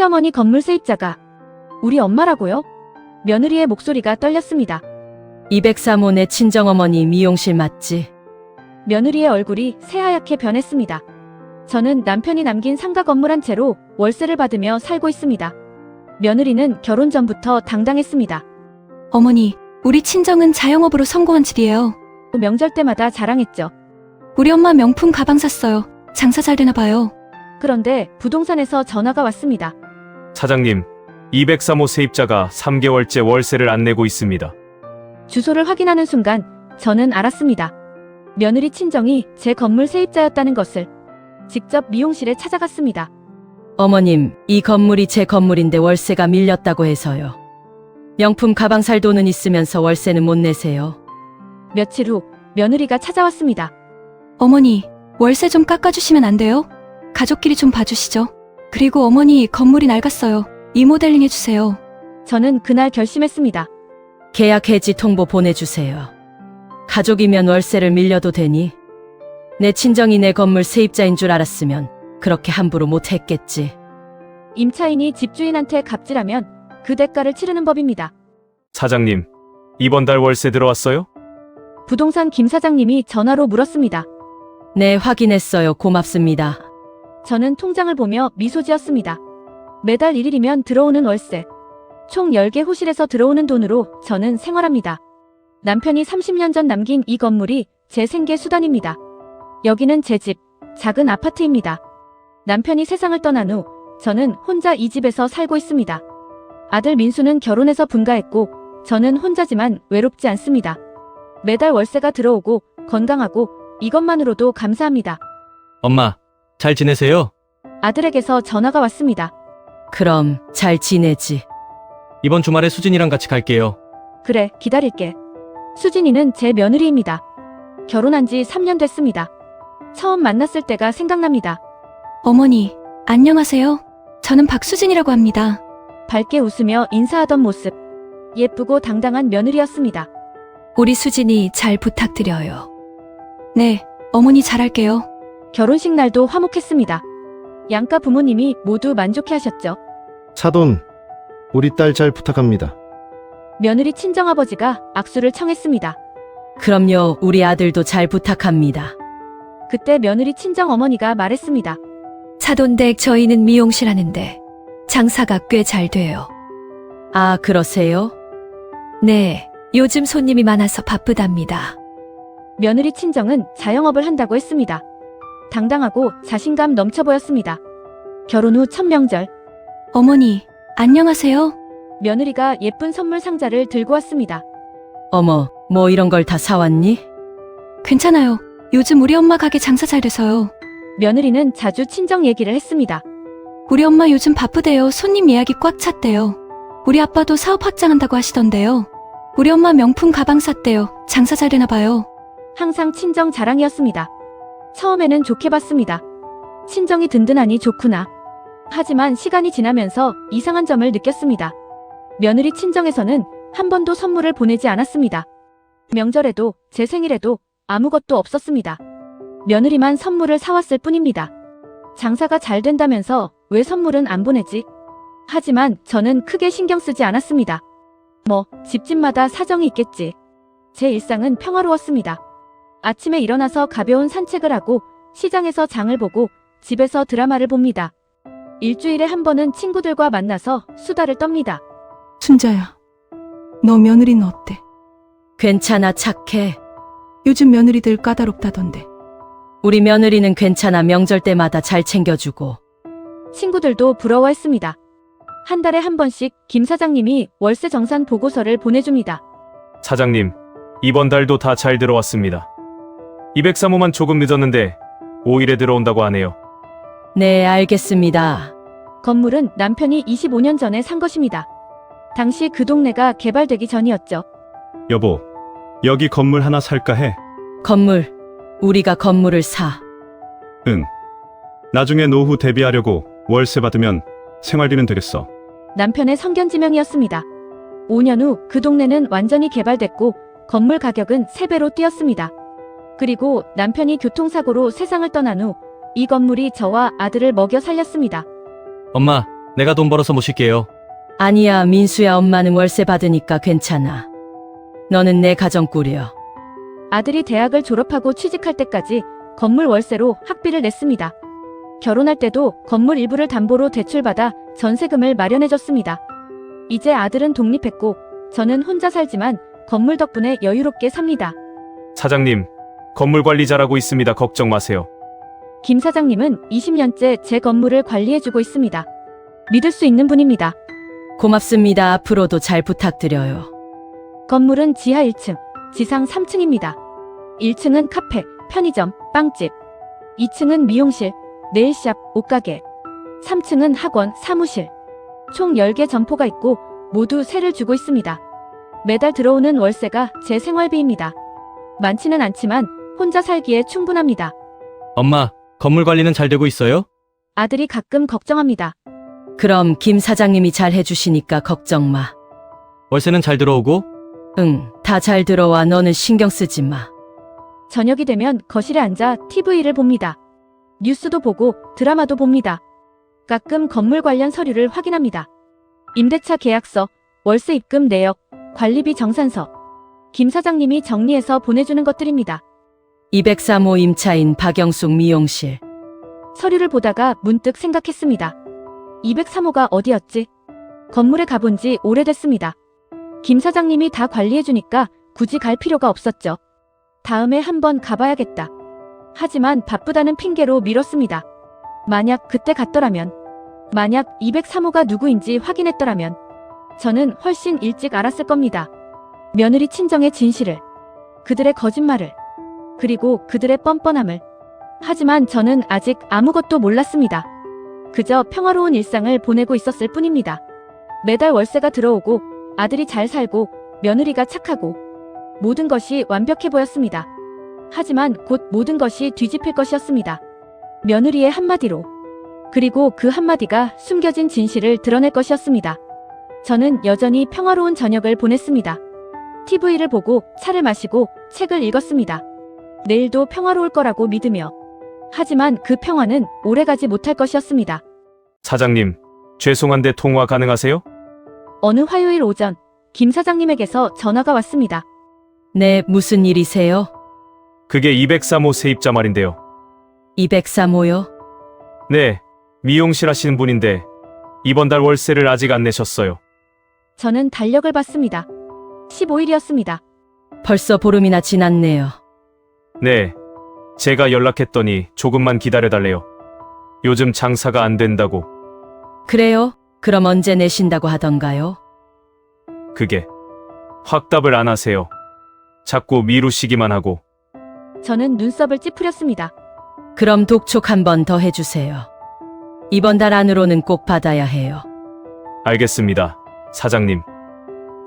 시어머니 건물 세입자가 우리 엄마라고요? 며느리의 목소리가 떨렸습니다. 203호 내 친정어머니 미용실 맞지? 며느리의 얼굴이 새하얗게 변했습니다. 저는 남편이 남긴 상가 건물 한 채로 월세를 받으며 살고 있습니다. 며느리는 결혼 전부터 당당했습니다. 어머니, 우리 친정은 자영업으로 성공한 집이에요. 명절 때마다 자랑했죠. 우리 엄마 명품 가방 샀어요. 장사 잘 되나 봐요. 그런데 부동산에서 전화가 왔습니다. 사장님, 203호 세입자가 3개월째 월세를 안 내고 있습니다. 주소를 확인하는 순간 저는 알았습니다. 며느리 친정이 제 건물 세입자였다는 것을. 직접 미용실에 찾아갔습니다. 어머님, 이 건물이 제 건물인데 월세가 밀렸다고 해서요. 명품 가방 살 돈은 있으면서 월세는 못 내세요. 며칠 후 며느리가 찾아왔습니다. 어머니, 월세 좀 깎아주시면 안 돼요? 가족끼리 좀 봐주시죠. 그리고 어머니, 건물이 낡았어요. 리모델링 해주세요. 저는 그날 결심했습니다. 계약 해지 통보 보내주세요. 가족이면 월세를 밀려도 되니? 내 친정이 내 건물 세입자인 줄 알았으면 그렇게 함부로 못 했겠지. 임차인이 집주인한테 갑질하면 그 대가를 치르는 법입니다. 사장님, 이번 달 월세 들어왔어요? 부동산 김 사장님이 전화로 물었습니다. 네, 확인했어요. 고맙습니다. 저는 통장을 보며 미소 지었습니다. 매달 1일이면 들어오는 월세. 총 10개 호실에서 들어오는 돈으로 저는 생활합니다. 남편이 30년 전 남긴 이 건물이 제 생계 수단입니다. 여기는 제 집, 작은 아파트입니다. 남편이 세상을 떠난 후 저는 혼자 이 집에서 살고 있습니다. 아들 민수는 결혼해서 분가했고 저는 혼자지만 외롭지 않습니다. 매달 월세가 들어오고 건강하고 이것만으로도 감사합니다. 엄마, 잘 지내세요? 아들에게서 전화가 왔습니다. 그럼 잘 지내지. 이번 주말에 수진이랑 같이 갈게요. 그래, 기다릴게. 수진이는 제 며느리입니다. 결혼한 지 3년 됐습니다. 처음 만났을 때가 생각납니다. 어머니, 안녕하세요. 저는 박수진이라고 합니다. 밝게 웃으며 인사하던 모습. 예쁘고 당당한 며느리였습니다. 우리 수진이 잘 부탁드려요. 네, 어머니 잘할게요. 결혼식 날도 화목했습니다. 양가 부모님이 모두 만족해 하셨죠. 사돈, 우리 딸 잘 부탁합니다. 며느리 친정아버지가 악수를 청했습니다. 그럼요, 우리 아들도 잘 부탁합니다. 그때 며느리 친정어머니가 말했습니다. 사돈댁 저희는 미용실 하는데 장사가 꽤 잘 돼요. 아, 그러세요? 네, 요즘 손님이 많아서 바쁘답니다. 며느리 친정은 자영업을 한다고 했습니다. 당당하고 자신감 넘쳐 보였습니다. 결혼 후 첫 명절, 어머니, 안녕하세요. 며느리가 예쁜 선물 상자를 들고 왔습니다. 어머, 뭐 이런 걸 다 사왔니? 괜찮아요. 요즘 우리 엄마 가게 장사 잘 돼서요. 며느리는 자주 친정 얘기를 했습니다. 우리 엄마 요즘 바쁘대요. 손님 예약이 꽉 찼대요. 우리 아빠도 사업 확장한다고 하시던데요. 우리 엄마 명품 가방 샀대요. 장사 잘 되나 봐요. 항상 친정 자랑이었습니다. 처음에는 좋게 봤습니다. 친정이 든든하니 좋구나. 하지만 시간이 지나면서 이상한 점을 느꼈습니다. 며느리 친정에서는 한 번도 선물을 보내지 않았습니다. 명절에도 제 생일에도 아무것도 없었습니다. 며느리만 선물을 사왔을 뿐입니다. 장사가 잘 된다면서 왜 선물은 안 보내지? 하지만 저는 크게 신경 쓰지 않았습니다. 뭐, 집집마다 사정이 있겠지. 제 일상은 평화로웠습니다. 아침에 일어나서 가벼운 산책을 하고 시장에서 장을 보고 집에서 드라마를 봅니다. 일주일에 한 번은 친구들과 만나서 수다를 떱니다. 순자야, 너 며느리는 어때? 괜찮아, 착해. 요즘 며느리들 까다롭다던데. 우리 며느리는 괜찮아, 명절 때마다 잘 챙겨주고. 친구들도 부러워했습니다. 한 달에 한 번씩 김 사장님이 월세 정산 보고서를 보내줍니다. 사장님, 이번 달도 다 잘 들어왔습니다. 203호만 조금 늦었는데 5일에 들어온다고 하네요. 네, 알겠습니다. 건물은 남편이 25년 전에 산 것입니다. 당시 그 동네가 개발되기 전이었죠. 여보, 여기 건물 하나 살까 해. 건물, 우리가 건물을 사. 응. 나중에 노후 대비하려고 월세 받으면 생활비는 되겠어. 남편의 성견지명이었습니다. 5년 후 그 동네는 완전히 개발됐고 건물 가격은 3배로 뛰었습니다. 그리고 남편이 교통사고로 세상을 떠난 후 이 건물이 저와 아들을 먹여 살렸습니다. 엄마, 내가 돈 벌어서 모실게요. 아니야, 민수야, 엄마는 월세 받으니까 괜찮아. 너는 내 가정 꾸려. 아들이 대학을 졸업하고 취직할 때까지 건물 월세로 학비를 냈습니다. 결혼할 때도 건물 일부를 담보로 대출받아 전세금을 마련해줬습니다. 이제 아들은 독립했고 저는 혼자 살지만 건물 덕분에 여유롭게 삽니다. 사장님, 건물 관리 잘하고 있습니다. 걱정 마세요. 김 사장님은 20년째 제 건물을 관리해주고 있습니다. 믿을 수 있는 분입니다. 고맙습니다. 앞으로도 잘 부탁드려요. 건물은 지하 1층, 지상 3층입니다. 1층은 카페, 편의점, 빵집. 2층은 미용실, 네일샵, 옷가게. 3층은 학원, 사무실. 총 10개 점포가 있고 모두 세를 주고 있습니다. 매달 들어오는 월세가 제 생활비입니다. 많지는 않지만 혼자 살기에 충분합니다. 엄마, 건물 관리는 잘 되고 있어요? 아들이 가끔 걱정합니다. 그럼 김 사장님이 잘 해주시니까 걱정 마. 월세는 잘 들어오고? 응, 다 잘 들어와. 너는 신경 쓰지 마. 저녁이 되면 거실에 앉아 TV를 봅니다. 뉴스도 보고 드라마도 봅니다. 가끔 건물 관련 서류를 확인합니다. 임대차 계약서, 월세 입금 내역, 관리비 정산서. 김 사장님이 정리해서 보내주는 것들입니다. 203호 임차인 박영숙 미용실. 서류를 보다가 문득 생각했습니다. 203호가 어디였지? 건물에 가본 지 오래됐습니다. 김 사장님이 다 관리해주니까 굳이 갈 필요가 없었죠. 다음에 한번 가봐야겠다. 하지만 바쁘다는 핑계로 미뤘습니다. 만약 그때 갔더라면, 만약 203호가 누구인지 확인했더라면, 저는 훨씬 일찍 알았을 겁니다. 며느리 친정의 진실을, 그들의 거짓말을, 그리고 그들의 뻔뻔함을. 하지만 저는 아직 아무것도 몰랐습니다. 그저 평화로운 일상을 보내고 있었을 뿐입니다. 매달 월세가 들어오고 아들이 잘 살고 며느리가 착하고 모든 것이 완벽해 보였습니다. 하지만 곧 모든 것이 뒤집힐 것이었습니다. 며느리의 한마디로. 그리고 그 한마디가 숨겨진 진실을 드러낼 것이었습니다. 저는 여전히 평화로운 저녁을 보냈습니다. TV를 보고 차를 마시고 책을 읽었습니다. 내일도 평화로울 거라고 믿으며. 하지만 그 평화는 오래가지 못할 것이었습니다. 사장님, 죄송한데 통화 가능하세요? 어느 화요일 오전, 김 사장님에게서 전화가 왔습니다. 네, 무슨 일이세요? 그게 203호 세입자 말인데요. 203호요? 네, 미용실 하시는 분인데 이번 달 월세를 아직 안 내셨어요. 저는 달력을 봤습니다. 15일이었습니다. 벌써 보름이나 지났네요. 네, 제가 연락했더니 조금만 기다려달래요. 요즘 장사가 안 된다고. 그래요? 그럼 언제 내신다고 하던가요? 그게 확답을 안 하세요. 자꾸 미루시기만 하고. 저는 눈썹을 찌푸렸습니다. 그럼 독촉 한 번 더 해주세요. 이번 달 안으로는 꼭 받아야 해요. 알겠습니다, 사장님.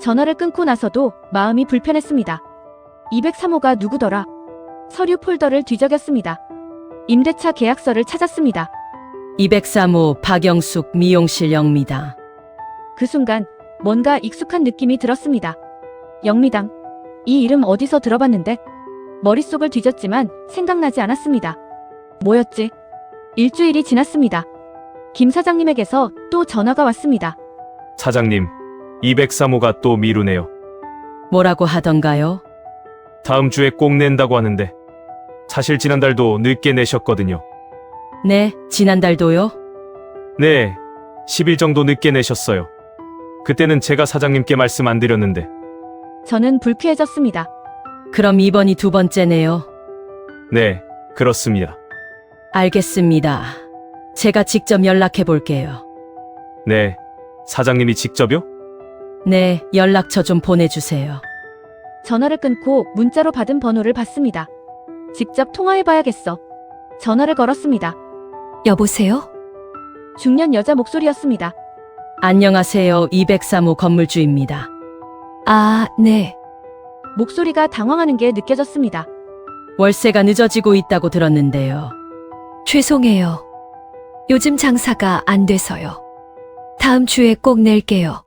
전화를 끊고 나서도 마음이 불편했습니다. 203호가 누구더라? 서류 폴더를 뒤적였습니다. 임대차 계약서를 찾았습니다. 203호 박영숙 미용실 영미당. 그 순간 뭔가 익숙한 느낌이 들었습니다. 영미당. 이 이름 어디서 들어봤는데? 머릿속을 뒤졌지만 생각나지 않았습니다. 뭐였지? 일주일이 지났습니다. 김 사장님에게서 또 전화가 왔습니다. 사장님, 203호가 또 미루네요. 뭐라고 하던가요? 다음 주에 꼭 낸다고 하는데 사실 지난달도 늦게 내셨거든요. 네, 지난달도요? 네, 10일 정도 늦게 내셨어요. 그때는 제가 사장님께 말씀 안 드렸는데. 저는 불쾌해졌습니다. 그럼 이번이 두 번째네요. 네, 그렇습니다. 알겠습니다. 제가 직접 연락해 볼게요. 네, 사장님이 직접요? 네, 연락처 좀 보내주세요. 전화를 끊고 문자로 받은 번호를 받습니다. 직접 통화해봐야겠어. 전화를 걸었습니다. 여보세요? 중년 여자 목소리였습니다. 안녕하세요. 203호 건물주입니다. 아, 네. 목소리가 당황하는 게 느껴졌습니다. 월세가 늦어지고 있다고 들었는데요. 죄송해요. 요즘 장사가 안 돼서요. 다음 주에 꼭 낼게요.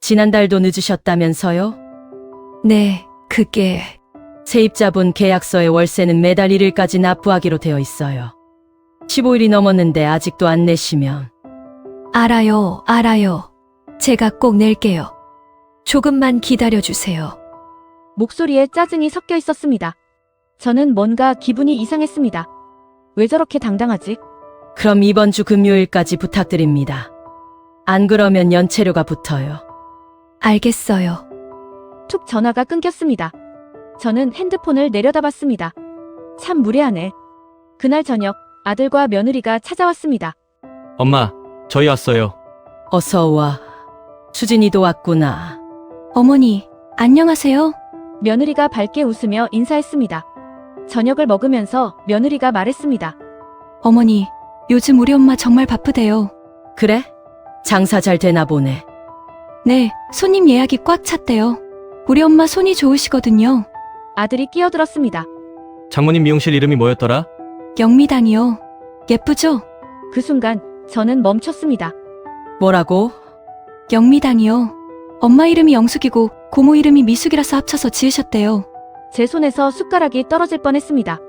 지난달도 늦으셨다면서요? 네, 그게 세입자분 계약서에 월세는 매달 1일까지 납부하기로 되어 있어요. 15일이 넘었는데 아직도 안 내시면 알아요. 제가 꼭 낼게요. 조금만 기다려주세요. 목소리에 짜증이 섞여 있었습니다. 저는 뭔가 기분이 이상했습니다. 왜 저렇게 당당하지? 그럼 이번 주 금요일까지 부탁드립니다. 안 그러면 연체료가 붙어요. 알겠어요. 툭 전화가 끊겼습니다. 저는 핸드폰을 내려다봤습니다. 참 무례하네. 그날 저녁 아들과 며느리가 찾아왔습니다. 엄마, 저희 왔어요. 어서 와. 수진이도 왔구나. 어머니, 안녕하세요. 며느리가 밝게 웃으며 인사했습니다. 저녁을 먹으면서 며느리가 말했습니다. 어머니, 요즘 우리 엄마 정말 바쁘대요. 그래? 장사 잘 되나 보네. 네, 손님 예약이 꽉 찼대요. 우리 엄마 손이 좋으시거든요. 아들이 끼어들었습니다. 장모님 미용실 이름이 뭐였더라? 영미당이요. 예쁘죠? 그 순간 저는 멈췄습니다. 뭐라고? 영미당이요. 엄마 이름이 영숙이고 고모 이름이 미숙이라서 합쳐서 지으셨대요. 제 손에서 숟가락이 떨어질 뻔했습니다.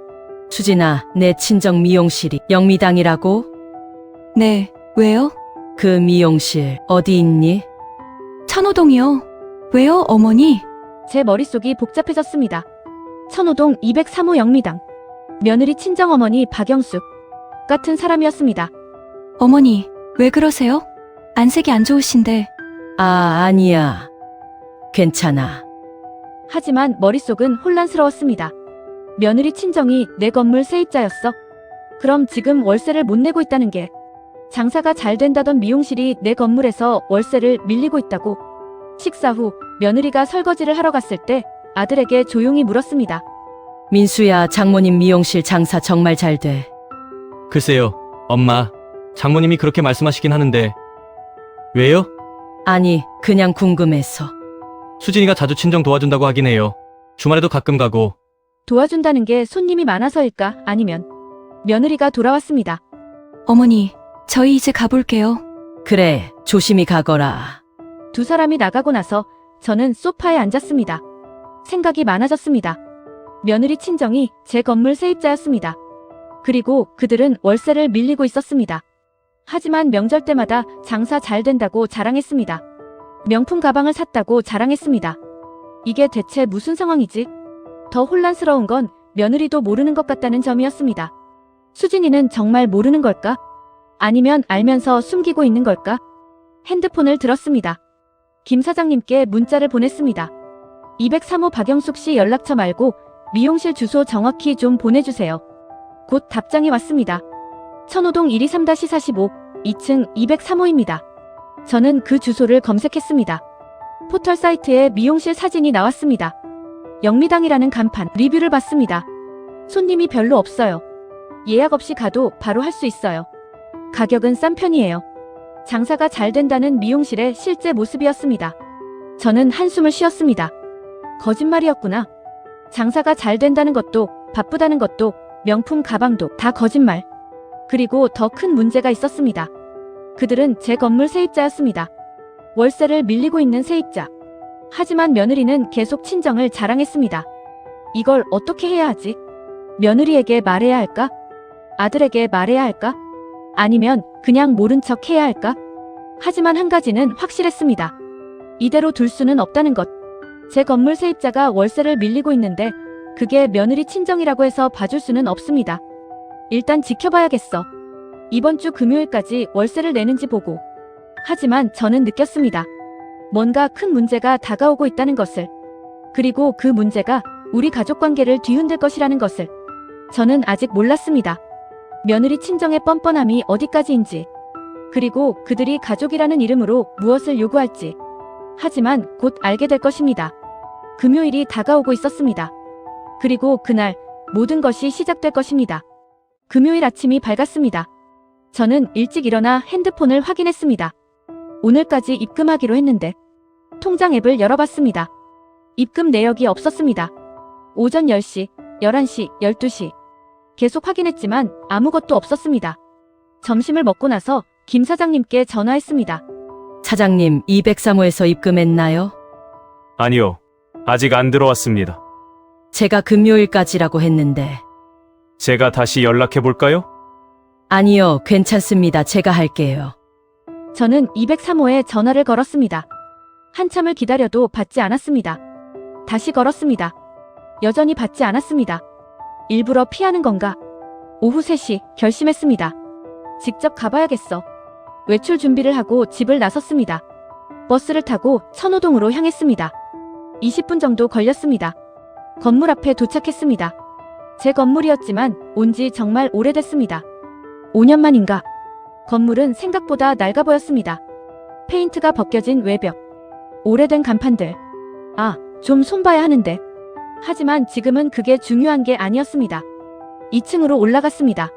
수진아, 내 친정 미용실이 영미당이라고? 네, 왜요? 그 미용실 어디 있니? 천호동이요. 왜요, 어머니? 제 머릿속이 복잡해졌습니다. 천호동 203호 영미당. 며느리 친정어머니 박영숙 같은 사람이었습니다. 어머니, 왜 그러세요? 안색이 안 좋으신데. 아니야. 괜찮아. 하지만 머릿속은 혼란스러웠습니다. 며느리 친정이 내 건물 세입자였어? 그럼 지금 월세를 못 내고 있다는 게, 장사가 잘 된다던 미용실이 내 건물에서 월세를 밀리고 있다고. 식사 후 며느리가 설거지를 하러 갔을 때 아들에게 조용히 물었습니다. 민수야, 장모님 미용실 장사 정말 잘 돼. 글쎄요, 엄마. 장모님이 그렇게 말씀하시긴 하는데. 왜요? 아니, 그냥 궁금해서. 수진이가 자주 친정 도와준다고 하긴 해요. 주말에도 가끔 가고. 도와준다는 게 손님이 많아서일까? 아니면 며느리가 돌아왔습니다. 어머니, 저희 이제 가볼게요. 그래, 조심히 가거라. 두 사람이 나가고 나서 저는 소파에 앉았습니다. 생각이 많아졌습니다. 며느리 친정이 제 건물 세입자였습니다. 그리고 그들은 월세를 밀리고 있었습니다. 하지만 명절 때마다 장사 잘 된다고 자랑했습니다. 명품 가방을 샀다고 자랑했습니다. 이게 대체 무슨 상황이지? 더 혼란스러운 건 며느리도 모르는 것 같다는 점이었습니다. 수진이는 정말 모르는 걸까? 아니면 알면서 숨기고 있는 걸까? 핸드폰을 들었습니다. 김 사장님께 문자를 보냈습니다. 203호 박영숙 씨 연락처 말고 미용실 주소 정확히 좀 보내주세요. 곧 답장이 왔습니다. 천호동 123-45, 2층 203호입니다. 저는 그 주소를 검색했습니다. 포털 사이트에 미용실 사진이 나왔습니다. 영미당이라는 간판, 리뷰를 봤습니다. 손님이 별로 없어요. 예약 없이 가도 바로 할 수 있어요. 가격은 싼 편이에요. 장사가 잘 된다는 미용실의 실제 모습이었습니다. 저는 한숨을 쉬었습니다. 거짓말이었구나. 장사가 잘 된다는 것도, 바쁘다는 것도, 명품 가방도 다 거짓말. 그리고 더 큰 문제가 있었습니다. 그들은 제 건물 세입자였습니다. 월세를 밀리고 있는 세입자. 하지만 며느리는 계속 친정을 자랑했습니다. 이걸 어떻게 해야 하지? 며느리에게 말해야 할까? 아들에게 말해야 할까? 아니면 그냥 모른 척 해야 할까? 하지만 한 가지는 확실했습니다. 이대로 둘 수는 없다는 것. 제 건물 세입자가 월세를 밀리고 있는데 그게 며느리 친정이라고 해서 봐줄 수는 없습니다. 일단 지켜봐야겠어. 이번 주 금요일까지 월세를 내는지 보고. 하지만 저는 느꼈습니다. 뭔가 큰 문제가 다가오고 있다는 것을. 그리고 그 문제가 우리 가족 관계를 뒤흔들 것이라는 것을. 저는 아직 몰랐습니다. 며느리 친정의 뻔뻔함이 어디까지인지. 그리고 그들이 가족이라는 이름으로 무엇을 요구할지. 하지만 곧 알게 될 것입니다. 금요일이 다가오고 있었습니다. 그리고 그날 모든 것이 시작될 것입니다. 금요일 아침이 밝았습니다. 저는 일찍 일어나 핸드폰을 확인했습니다. 오늘까지 입금하기로 했는데 통장 앱을 열어봤습니다. 입금 내역이 없었습니다. 오전 10시, 11시, 12시 계속 확인했지만 아무것도 없었습니다. 점심을 먹고 나서 김 사장님께 전화했습니다. 사장님, 203호에서 입금했나요? 아니요. 아직 안 들어왔습니다. 제가 금요일까지라고 했는데. 제가 다시 연락해 볼까요? 아니요, 괜찮습니다. 제가 할게요. 저는 203호에 전화를 걸었습니다. 한참을 기다려도 받지 않았습니다. 다시 걸었습니다. 여전히 받지 않았습니다. 일부러 피하는 건가? 오후 3시 결심했습니다. 직접 가봐야겠어. 외출 준비를 하고 집을 나섰습니다. 버스를 타고 선호동으로 향했습니다. 20분 정도 걸렸습니다. 건물 앞에 도착했습니다. 제 건물이었지만 온지 정말 오래됐습니다. 5년 만인가? 건물은 생각보다 낡아 보였습니다. 페인트가 벗겨진 외벽, 오래된 간판들. 좀 손봐야 하는데. 하지만 지금은 그게 중요한 게 아니었습니다. 2층으로 올라갔습니다.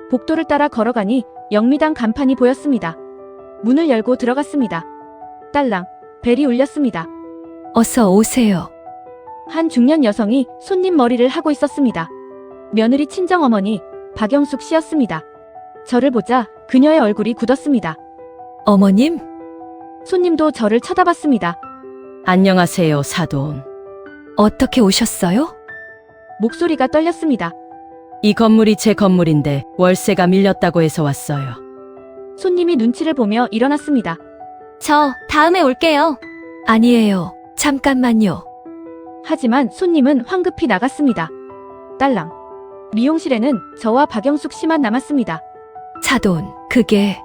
복도를 따라 걸어가니 영미당 간판이 보였습니다. 문을 열고 들어갔습니다. 딸랑, 벨이 울렸습니다. 어서 오세요. 한 중년 여성이 손님 머리를 하고 있었습니다. 며느리 친정어머니 박영숙 씨였습니다. 저를 보자 그녀의 얼굴이 굳었습니다. 어머님? 손님도 저를 쳐다봤습니다. 안녕하세요, 사돈. 어떻게 오셨어요? 목소리가 떨렸습니다. 이 건물이 제 건물인데 월세가 밀렸다고 해서 왔어요. 손님이 눈치를 보며 일어났습니다. 저 다음에 올게요. 아니에요. 잠깐만요. 하지만 손님은 황급히 나갔습니다. 딸랑. 미용실에는 저와 박영숙 씨만 남았습니다. 사돈, 그게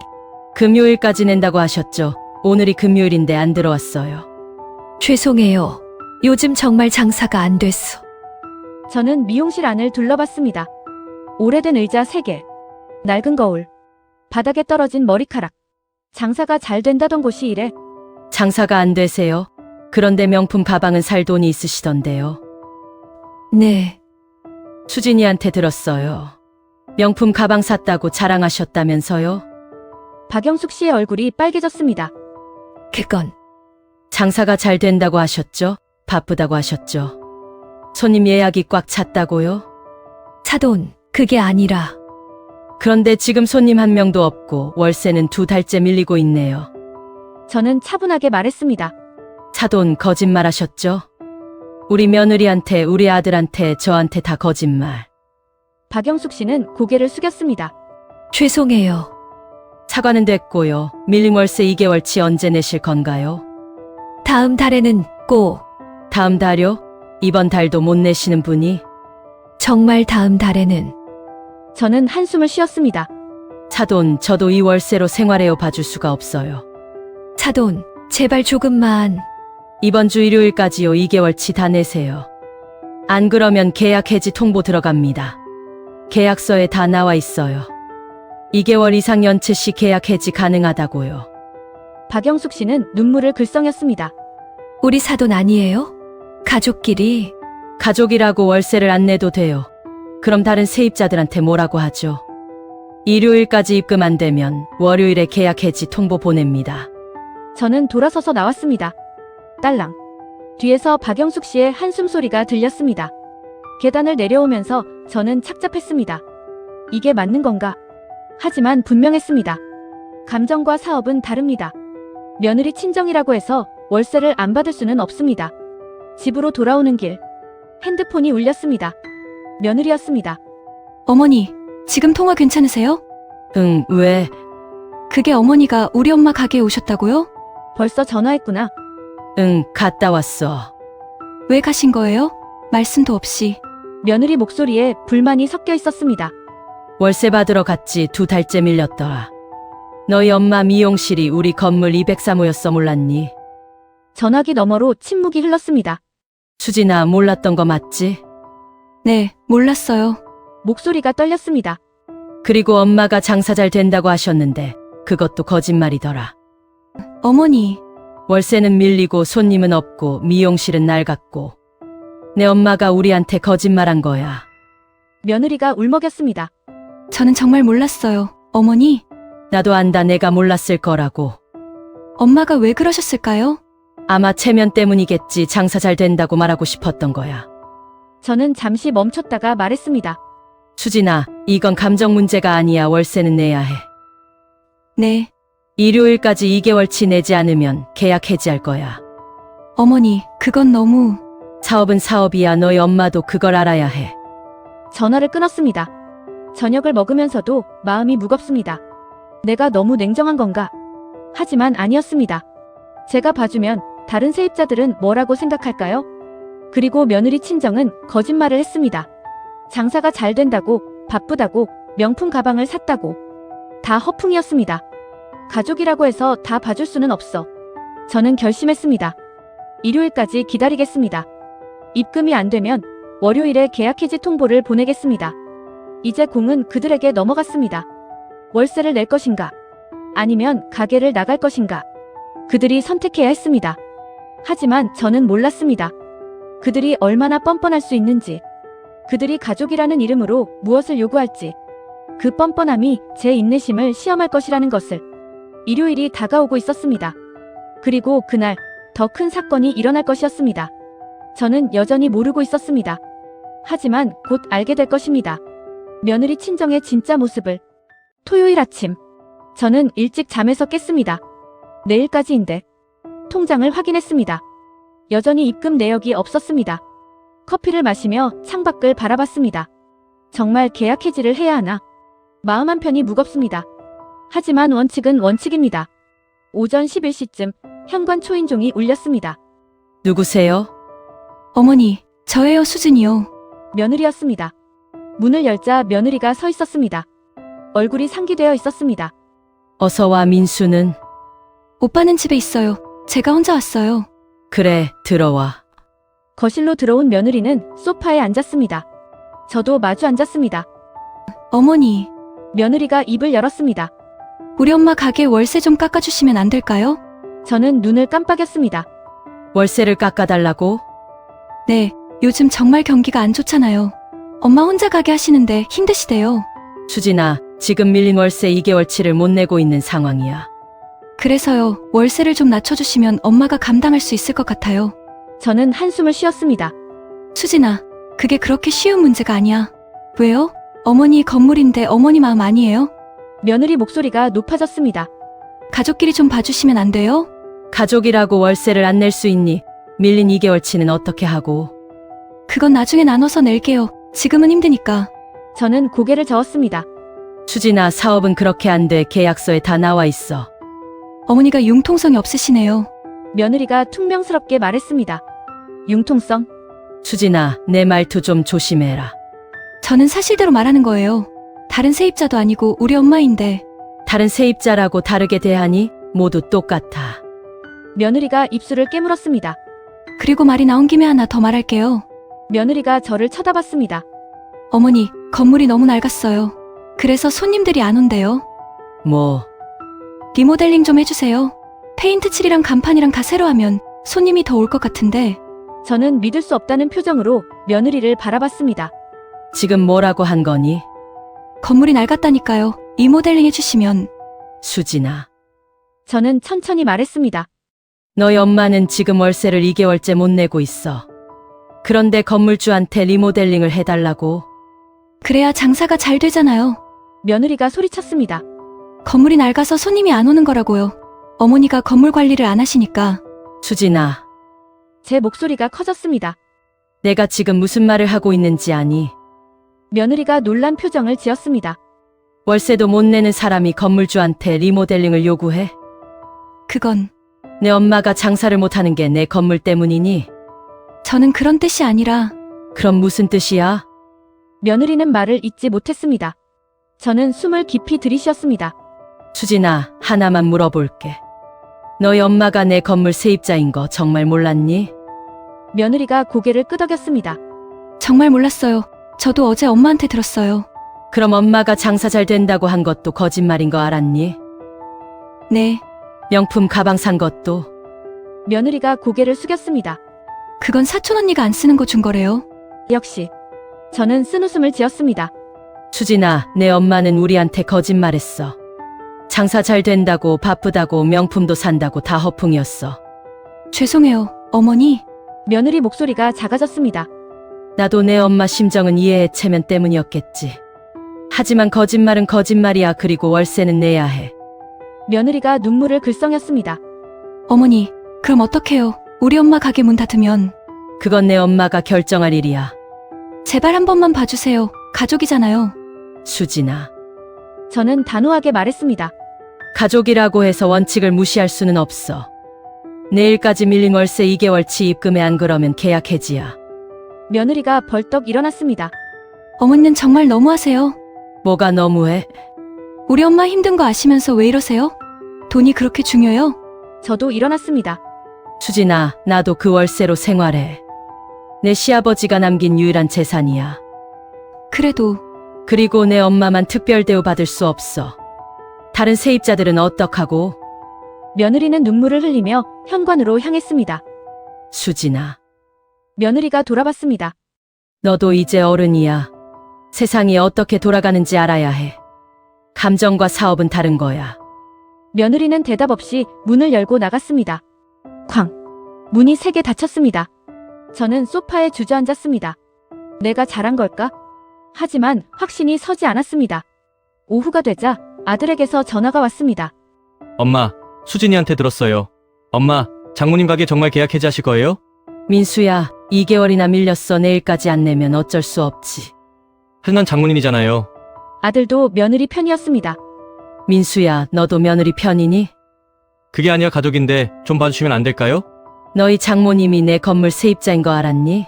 금요일까지 낸다고 하셨죠? 오늘이 금요일인데 안 들어왔어요. 죄송해요. 요즘 정말 장사가 안 됐어. 저는 미용실 안을 둘러봤습니다. 오래된 의자 3개, 낡은 거울, 바닥에 떨어진 머리카락. 장사가 잘 된다던 곳이 이래. 장사가 안 되세요? 그런데 명품 가방은 살 돈이 있으시던데요. 네, 수진이한테 들었어요. 명품 가방 샀다고 자랑하셨다면서요? 박영숙 씨의 얼굴이 빨개졌습니다. 그건 장사가 잘 된다고 하셨죠? 바쁘다고 하셨죠? 손님 예약이 꽉 찼다고요? 사돈, 그게 아니라 그런데 지금 손님 한 명도 없고 월세는 2달째 밀리고 있네요. 저는 차분하게 말했습니다. 사돈 거짓말하셨죠? 우리 며느리한테, 우리 아들한테, 저한테 다 거짓말. 박영숙 씨는 고개를 숙였습니다. 죄송해요. 사과는 됐고요. 밀린 월세 2개월치 언제 내실 건가요? 다음 달에는 꼭, 다음 달요? 이번 달도 못 내시는 분이? 정말 다음 달에는 저는 한숨을 쉬었습니다. 사돈, 저도 이 월세로 생활해요 봐줄 수가 없어요. 사돈, 제발 조금만. 이번 주 일요일까지요. 2개월치 다 내세요. 안 그러면 계약 해지 통보 들어갑니다. 계약서에 다 나와 있어요. 2개월 이상 연체 시 계약 해지 가능하다고요. 박영숙 씨는 눈물을 글썽였습니다. 우리 사돈 아니에요? 가족끼리. 가족이라고 월세를 안 내도 돼요. 그럼 다른 세입자들한테 뭐라고 하죠? 일요일까지 입금 안 되면 월요일에 계약 해지 통보 보냅니다. 저는 돌아서서 나왔습니다. 딸랑. 뒤에서 박영숙 씨의 한숨 소리가 들렸습니다. 계단을 내려오면서 저는 착잡했습니다. 이게 맞는 건가? 하지만 분명했습니다. 감정과 사업은 다릅니다. 며느리 친정이라고 해서 월세를 안 받을 수는 없습니다. 집으로 돌아오는 길, 핸드폰이 울렸습니다. 며느리였습니다. 어머니, 지금 통화 괜찮으세요? 응, 왜? 그게 어머니가 우리 엄마 가게에 오셨다고요? 벌써 전화했구나. 응, 갔다 왔어. 왜 가신 거예요? 말씀도 없이. 며느리 목소리에 불만이 섞여 있었습니다. 월세 받으러 갔지 2달째 밀렸더라. 너희 엄마 미용실이 우리 건물 203호였어 몰랐니? 전화기 너머로 침묵이 흘렀습니다. 수진아, 몰랐던 거 맞지? 네, 몰랐어요. 목소리가 떨렸습니다. 그리고 엄마가 장사 잘 된다고 하셨는데 그것도 거짓말이더라. 어머니, 월세는 밀리고 손님은 없고 미용실은 낡았고 내 엄마가 우리한테 거짓말한 거야. 며느리가 울먹였습니다. 저는 정말 몰랐어요. 어머니, 나도 안다. 내가 몰랐을 거라고. 엄마가 왜 그러셨을까요? 아마 체면 때문이겠지. 장사 잘 된다고 말하고 싶었던 거야. 저는 잠시 멈췄다가 말했습니다. 수진아, 이건 감정 문제가 아니야. 월세는 내야 해. 네, 일요일까지 2개월치 내지 않으면 계약 해지할 거야. 어머니, 그건 너무... 사업은 사업이야. 너희 엄마도 그걸 알아야 해. 전화를 끊었습니다. 저녁을 먹으면서도 마음이 무겁습니다. 내가 너무 냉정한 건가? 하지만 아니었습니다. 제가 봐주면 다른 세입자들은 뭐라고 생각할까요? 그리고 며느리 친정은 거짓말을 했습니다. 장사가 잘 된다고, 바쁘다고, 명품 가방을 샀다고. 다 허풍이었습니다. 가족이라고 해서 다 봐줄 수는 없어. 저는 결심했습니다. 일요일까지 기다리겠습니다. 입금이 안 되면 월요일에 계약 해지 통보를 보내겠습니다. 이제 공은 그들에게 넘어갔습니다. 월세를 낼 것인가? 아니면 가게를 나갈 것인가? 그들이 선택해야 했습니다. 하지만 저는 몰랐습니다. 그들이 얼마나 뻔뻔할 수 있는지, 그들이 가족이라는 이름으로 무엇을 요구할지, 그 뻔뻔함이 제 인내심을 시험할 것이라는 것을. 일요일이 다가오고 있었습니다. 그리고 그날 더 큰 사건이 일어날 것이었습니다. 저는 여전히 모르고 있었습니다. 하지만 곧 알게 될 것입니다. 며느리 친정의 진짜 모습을. 토요일 아침, 저는 일찍 잠에서 깼습니다. 내일까지인데. 통장을 확인했습니다. 여전히 입금 내역이 없었습니다. 커피를 마시며 창밖을 바라봤습니다. 정말 계약 해지를 해야 하나? 마음 한편이 무겁습니다. 하지만 원칙은 원칙입니다. 오전 11시쯤 현관 초인종이 울렸습니다. 누구세요? 어머니, 저예요, 수진이요. 며느리였습니다. 문을 열자 며느리가 서 있었습니다. 얼굴이 상기되어 있었습니다. 어서 와, 민수는. 오빠는 집에 있어요. 제가 혼자 왔어요. 그래, 들어와. 거실로 들어온 며느리는 소파에 앉았습니다. 저도 마주 앉았습니다. 어머니, 며느리가 입을 열었습니다. 우리 엄마 가게 월세 좀 깎아주시면 안 될까요? 저는 눈을 깜빡였습니다. 월세를 깎아달라고? 네, 요즘 정말 경기가 안 좋잖아요. 엄마 혼자 가게 하시는데 힘드시대요. 수진아, 지금 밀린 월세 2개월치를 못 내고 있는 상황이야. 그래서요, 월세를 좀 낮춰주시면 엄마가 감당할 수 있을 것 같아요. 저는 한숨을 쉬었습니다. 수진아, 그게 그렇게 쉬운 문제가 아니야. 왜요? 어머니 건물인데 어머니 마음 아니에요? 며느리 목소리가 높아졌습니다. 가족끼리 좀 봐주시면 안 돼요? 가족이라고 월세를 안 낼 수 있니? 밀린 2개월치는 어떻게 하고? 그건 나중에 나눠서 낼게요. 지금은 힘드니까. 저는 고개를 저었습니다. 수진아, 사업은 그렇게 안 돼. 계약서에 다 나와 있어. 어머니가 융통성이 없으시네요. 며느리가 퉁명스럽게 말했습니다. 융통성? 수진아, 내 말투 좀 조심해라. 저는 사실대로 말하는 거예요. 다른 세입자도 아니고 우리 엄마인데. 다른 세입자라고 다르게 대하니? 모두 똑같아. 며느리가 입술을 깨물었습니다. 그리고 말이 나온 김에 하나 더 말할게요. 며느리가 저를 쳐다봤습니다. 어머니, 건물이 너무 낡았어요. 그래서 손님들이 안 온대요. 뭐, 리모델링 좀 해주세요. 페인트 칠이랑 간판이랑 다 새로 하면 손님이 더 올 것 같은데. 저는 믿을 수 없다는 표정으로 며느리를 바라봤습니다. 지금 뭐라고 한 거니? 건물이 낡았다니까요. 리모델링 해주시면. 수진아, 저는 천천히 말했습니다. 너희 엄마는 지금 월세를 2개월째 못 내고 있어. 그런데 건물주한테 리모델링을 해달라고? 그래야 장사가 잘 되잖아요. 며느리가 소리쳤습니다. 건물이 낡아서 손님이 안 오는 거라고요. 어머니가 건물 관리를 안 하시니까. 수진아, 제 목소리가 커졌습니다. 내가 지금 무슨 말을 하고 있는지 아니? 며느리가 놀란 표정을 지었습니다. 월세도 못 내는 사람이 건물주한테 리모델링을 요구해? 그건 내 엄마가 장사를 못하는 게 내 건물 때문이니? 저는 그런 뜻이 아니라. 그럼 무슨 뜻이야? 며느리는 말을 잇지 못했습니다. 저는 숨을 깊이 들이쉬었습니다. 수진아, 하나만 물어볼게. 너희 엄마가 내 건물 세입자인 거 정말 몰랐니? 며느리가 고개를 끄덕였습니다. 정말 몰랐어요. 저도 어제 엄마한테 들었어요. 그럼 엄마가 장사 잘 된다고 한 것도 거짓말인 거 알았니? 네, 명품 가방 산 것도? 며느리가 고개를 숙였습니다. 그건 사촌 언니가 안 쓰는 거 준 거래요. 역시 저는 쓴웃음을 지었습니다. 수진아, 내 엄마는 우리한테 거짓말했어. 장사 잘 된다고, 바쁘다고, 명품도 산다고 다 허풍이었어. 죄송해요, 어머니. 며느리 목소리가 작아졌습니다. 나도 내 엄마 심정은 이해해 체면 때문이었겠지. 하지만 거짓말은 거짓말이야. 그리고 월세는 내야 해. 며느리가 눈물을 글썽였습니다. 어머니, 그럼 어떡해요? 우리 엄마 가게 문 닫으면. 그건 내 엄마가 결정할 일이야. 제발 한 번만 봐주세요. 가족이잖아요. 수진아, 저는 단호하게 말했습니다. 가족이라고 해서 원칙을 무시할 수는 없어. 내일까지 밀린 월세 2개월치 입금해, 안 그러면 계약 해지야. 며느리가 벌떡 일어났습니다. 어머니는 정말 너무하세요. 뭐가 너무해? 우리 엄마 힘든 거 아시면서 왜 이러세요? 돈이 그렇게 중요해요? 저도 일어났습니다. 수진아, 나도 그 월세로 생활해. 내 시아버지가 남긴 유일한 재산이야. 그래도 그리고 내 엄마만 특별 대우 받을 수 없어. 다른 세입자들은 어떡하고? 며느리는 눈물을 흘리며 현관으로 향했습니다. 수진아, 며느리가 돌아봤습니다. 너도 이제 어른이야. 세상이 어떻게 돌아가는지 알아야 해. 감정과 사업은 다른 거야. 며느리는 대답 없이 문을 열고 나갔습니다. 쾅! 문이 3개 닫혔습니다. 저는 소파에 주저앉았습니다. 내가 잘한 걸까? 하지만 확신이 서지 않았습니다. 오후가 되자 아들에게서 전화가 왔습니다. 엄마, 수진이한테 들었어요. 엄마, 장모님 가게 정말 계약 해지하실 거예요? 민수야, 2개월이나 밀렸어. 내일까지 안 내면 어쩔 수 없지. 흔한 장모님이잖아요. 아들도 며느리 편이었습니다. 민수야, 너도 며느리 편이니? 그게 아니라 가족인데 좀 봐주시면 안 될까요? 너희 장모님이 내 건물 세입자인 거 알았니?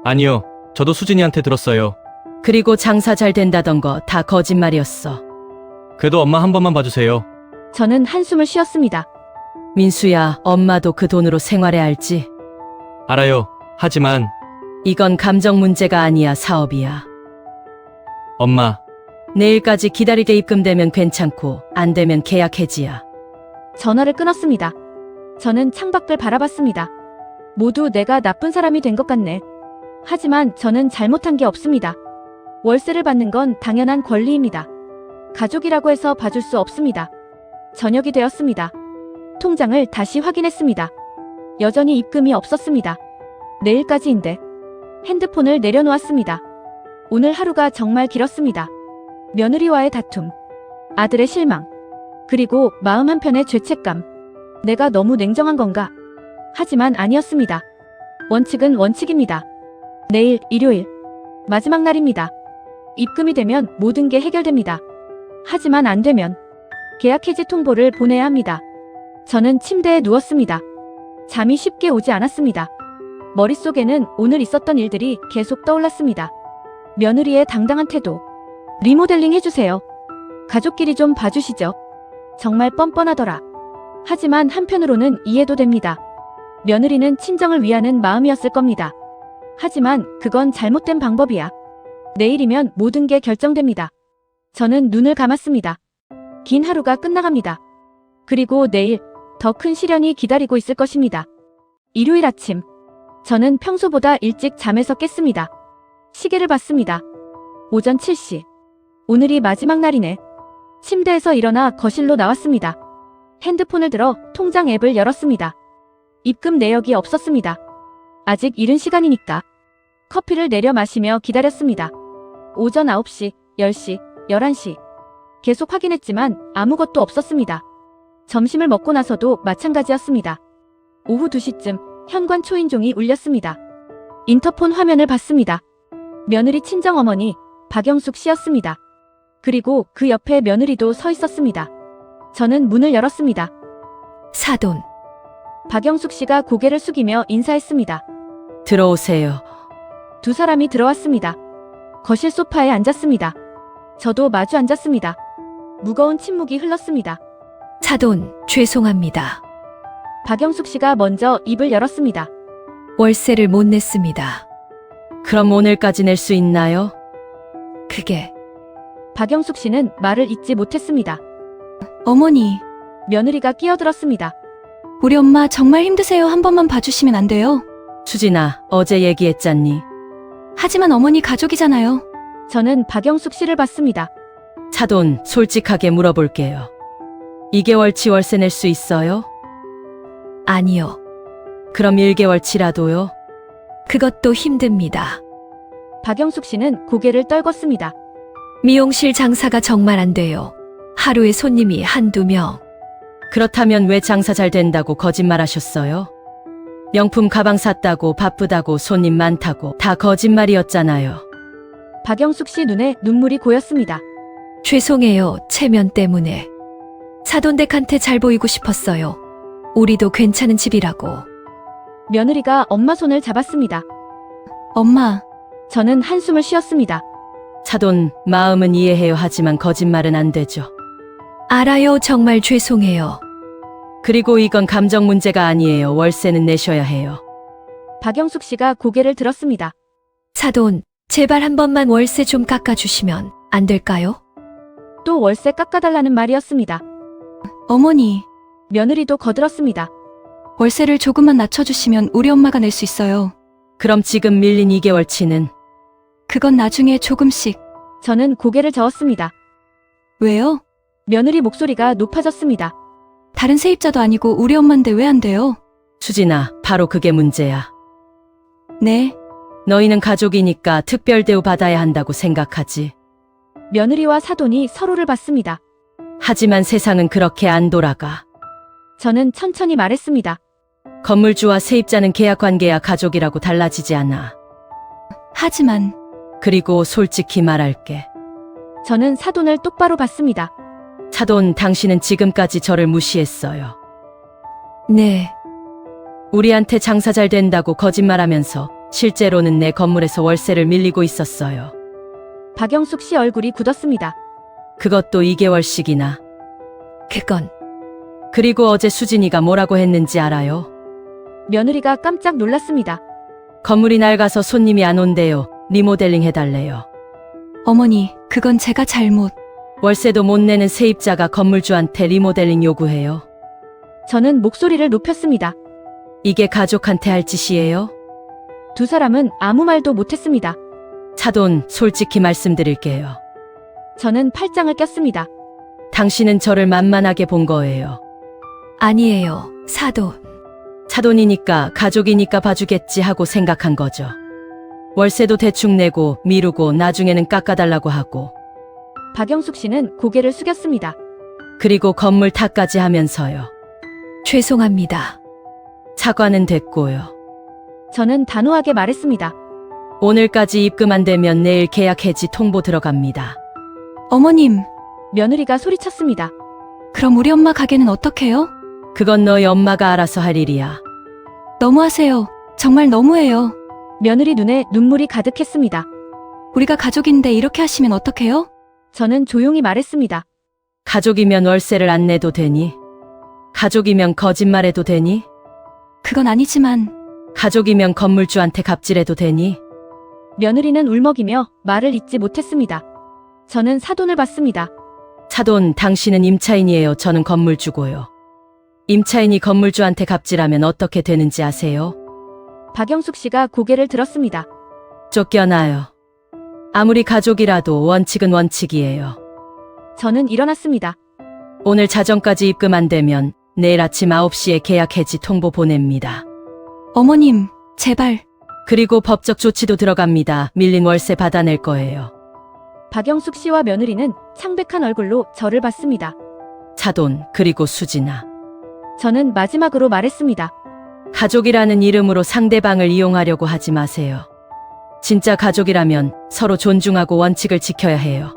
아니요, 저도 수진이한테 들었어요. 그리고 장사 잘 된다던 거 다 거짓말이었어. 그래도 엄마 한 번만 봐주세요. 저는 한숨을 쉬었습니다. 민수야, 엄마도 그 돈으로 생활해야 할지. 알아요. 하지만 이건 감정 문제가 아니야, 사업이야. 엄마, 내일까지 기다리게 입금되면 괜찮고 안 되면 계약 해지야. 전화를 끊었습니다. 저는 창밖을 바라봤습니다. 모두 내가 나쁜 사람이 된 것 같네. 하지만 저는 잘못한 게 없습니다. 월세를 받는 건 당연한 권리입니다. 가족이라고 해서 봐줄 수 없습니다. 저녁이 되었습니다. 통장을 다시 확인했습니다. 여전히 입금이 없었습니다. 내일까지인데. 핸드폰을 내려놓았습니다. 오늘 하루가 정말 길었습니다. 며느리와의 다툼, 아들의 실망, 그리고 마음 한편의 죄책감. 내가 너무 냉정한 건가? 하지만 아니었습니다. 원칙은 원칙입니다. 내일, 일요일, 마지막 날입니다. 입금이 되면 모든 게 해결됩니다. 하지만 안 되면 계약 해지 통보를 보내야 합니다. 저는 침대에 누웠습니다. 잠이 쉽게 오지 않았습니다. 머릿속에는 오늘 있었던 일들이 계속 떠올랐습니다. 며느리의 당당한 태도. 리모델링 해주세요. 가족끼리 좀 봐주시죠. 정말 뻔뻔하더라. 하지만 한편으로는 이해도 됩니다. 며느리는 친정을 위하는 마음이었을 겁니다. 하지만 그건 잘못된 방법이야. 내일이면 모든 게 결정됩니다. 저는 눈을 감았습니다. 긴 하루가 끝나갑니다. 그리고 내일 더 큰 시련이 기다리고 있을 것입니다. 일요일 아침, 저는 평소보다 일찍 잠에서 깼습니다. 시계를 봤습니다. 오전 7시. 오늘이 마지막 날이네. 침대에서 일어나 거실로 나왔습니다. 핸드폰을 들어 통장 앱을 열었습니다. 입금 내역이 없었습니다. 아직 이른 시간이니까. 커피를 내려 마시며 기다렸습니다. 오전 9시, 10시, 11시. 계속 확인했지만 아무것도 없었습니다. 점심을 먹고 나서도 마찬가지였습니다. 오후 2시쯤 현관 초인종이 울렸습니다. 인터폰 화면을 봤습니다. 며느리 친정어머니 박영숙 씨였습니다. 그리고 그 옆에 며느리도 서 있었습니다. 저는 문을 열었습니다. 사돈. 박영숙 씨가 고개를 숙이며 인사했습니다. 들어오세요. 두 사람이 들어왔습니다. 거실 소파에 앉았습니다. 저도 마주 앉았습니다. 무거운 침묵이 흘렀습니다. 사돈, 죄송합니다. 박영숙 씨가 먼저 입을 열었습니다. 월세를 못 냈습니다. 그럼 오늘까지 낼 수 있나요? 그게 박영숙 씨는 말을 잇지 못했습니다. 어머니, 며느리가 끼어들었습니다. 우리 엄마 정말 힘드세요. 한 번만 봐주시면 안 돼요? 수진아, 어제 얘기했잖니. 하지만 어머니 가족이잖아요. 저는 박영숙 씨를 봤습니다. 사돈, 솔직하게 물어볼게요. 2개월치 월세 낼 수 있어요? 아니요. 그럼 1개월치라도요? 그것도 힘듭니다. 박영숙 씨는 고개를 떨궜습니다. 미용실 장사가 정말 안 돼요. 하루에 손님이 한두 명. 그렇다면 왜 장사 잘 된다고 거짓말하셨어요? 명품 가방 샀다고, 바쁘다고, 손님 많다고 다 거짓말이었잖아요. 박영숙 씨 눈에 눈물이 고였습니다. 죄송해요. 체면 때문에. 사돈댁한테 잘 보이고 싶었어요. 우리도 괜찮은 집이라고. 며느리가 엄마 손을 잡았습니다. 엄마, 저는 한숨을 쉬었습니다. 사돈, 마음은 이해해요. 하지만 거짓말은 안 되죠. 알아요. 정말 죄송해요. 그리고 이건 감정 문제가 아니에요. 월세는 내셔야 해요. 박영숙 씨가 고개를 들었습니다. 사돈, 제발 한 번만 월세 좀 깎아주시면 안 될까요? 또 월세 깎아달라는 말이었습니다. 어머니, 며느리도 거들었습니다. 월세를 조금만 낮춰주시면 우리 엄마가 낼 수 있어요. 그럼 지금 밀린 2개월치는 그건 나중에 조금씩. 저는 고개를 저었습니다. 왜요? 며느리 목소리가 높아졌습니다. 다른 세입자도 아니고 우리 엄마인데 왜 안 돼요? 수진아, 바로 그게 문제야. 네, 너희는 가족이니까 특별 대우 받아야 한다고 생각하지. 며느리와 사돈이 서로를 봤습니다. 하지만 세상은 그렇게 안 돌아가. 저는 천천히 말했습니다. 건물주와 세입자는 계약 관계야. 가족이라고 달라지지 않아. 하지만 그리고 솔직히 말할게. 저는 사돈을 똑바로 봤습니다. 사돈, 당신은 지금까지 저를 무시했어요. 네, 우리한테 장사 잘 된다고 거짓말하면서 실제로는 내 건물에서 월세를 밀리고 있었어요. 박영숙 씨 얼굴이 굳었습니다. 그것도 2개월씩이나. 그건 그리고 어제 수진이가 뭐라고 했는지 알아요? 며느리가 깜짝 놀랐습니다. 건물이 낡아서 손님이 안 온대요. 리모델링 해달래요. 어머니, 그건 제가 잘못. 월세도 못 내는 세입자가 건물주한테 리모델링 요구해요. 저는 목소리를 높였습니다. 이게 가족한테 할 짓이에요? 두 사람은 아무 말도 못했습니다. 사돈, 솔직히 말씀드릴게요. 저는 팔짱을 꼈습니다. 당신은 저를 만만하게 본 거예요. 아니에요, 사돈. 사돈이니까 가족이니까 봐주겠지 하고 생각한 거죠. 월세도 대충 내고 미루고 나중에는 깎아달라고 하고, 박영숙 씨는 고개를 숙였습니다. 그리고 건물 탓까지 하면서요. 죄송합니다. 사과는 됐고요. 저는 단호하게 말했습니다. 오늘까지 입금 안 되면 내일 계약 해지 통보 들어갑니다. 어머님, 며느리가 소리쳤습니다. 그럼 우리 엄마 가게는 어떡해요? 그건 너희 엄마가 알아서 할 일이야. 너무하세요. 정말 너무해요. 며느리 눈에 눈물이 가득했습니다. 우리가 가족인데 이렇게 하시면 어떡해요? 저는 조용히 말했습니다. 가족이면 월세를 안 내도 되니? 가족이면 거짓말해도 되니? 그건 아니지만 가족이면 건물주한테 갑질해도 되니? 며느리는 울먹이며 말을 잇지 못했습니다. 저는 사돈을 봤습니다. 사돈, 당신은 임차인이에요. 저는 건물주고요. 임차인이 건물주한테 갑질하면 어떻게 되는지 아세요? 박영숙 씨가 고개를 들었습니다. 쫓겨나요. 아무리 가족이라도 원칙은 원칙이에요. 저는 일어났습니다. 오늘 자정까지 입금 안 되면 내일 아침 9시에 계약 해지 통보 보냅니다. 어머님, 제발. 그리고 법적 조치도 들어갑니다. 밀린 월세 받아낼 거예요. 박영숙 씨와 며느리는 창백한 얼굴로 저를 봤습니다. 사돈, 그리고 수진아. 저는 마지막으로 말했습니다. 가족이라는 이름으로 상대방을 이용하려고 하지 마세요. 진짜 가족이라면 서로 존중하고 원칙을 지켜야 해요.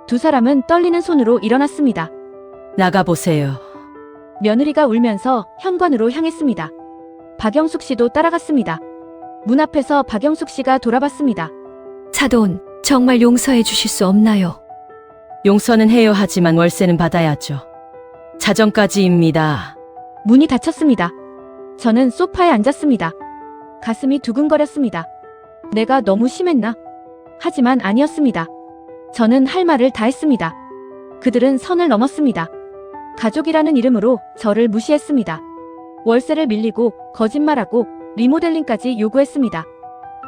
두 사람은 떨리는 손으로 일어났습니다. 나가보세요. 며느리가 울면서 현관으로 향했습니다. 박영숙 씨도 따라갔습니다. 문 앞에서 박영숙 씨가 돌아봤습니다. 사돈, 정말 용서해 주실 수 없나요? 용서는 해요. 하지만 월세는 받아야죠. 자정까지입니다. 문이 닫혔습니다. 저는 소파에 앉았습니다. 가슴이 두근거렸습니다. 내가 너무 심했나? 하지만 아니었습니다. 저는 할 말을 다 했습니다. 그들은 선을 넘었습니다. 가족이라는 이름으로 저를 무시했습니다. 월세를 밀리고 거짓말하고 리모델링까지 요구했습니다.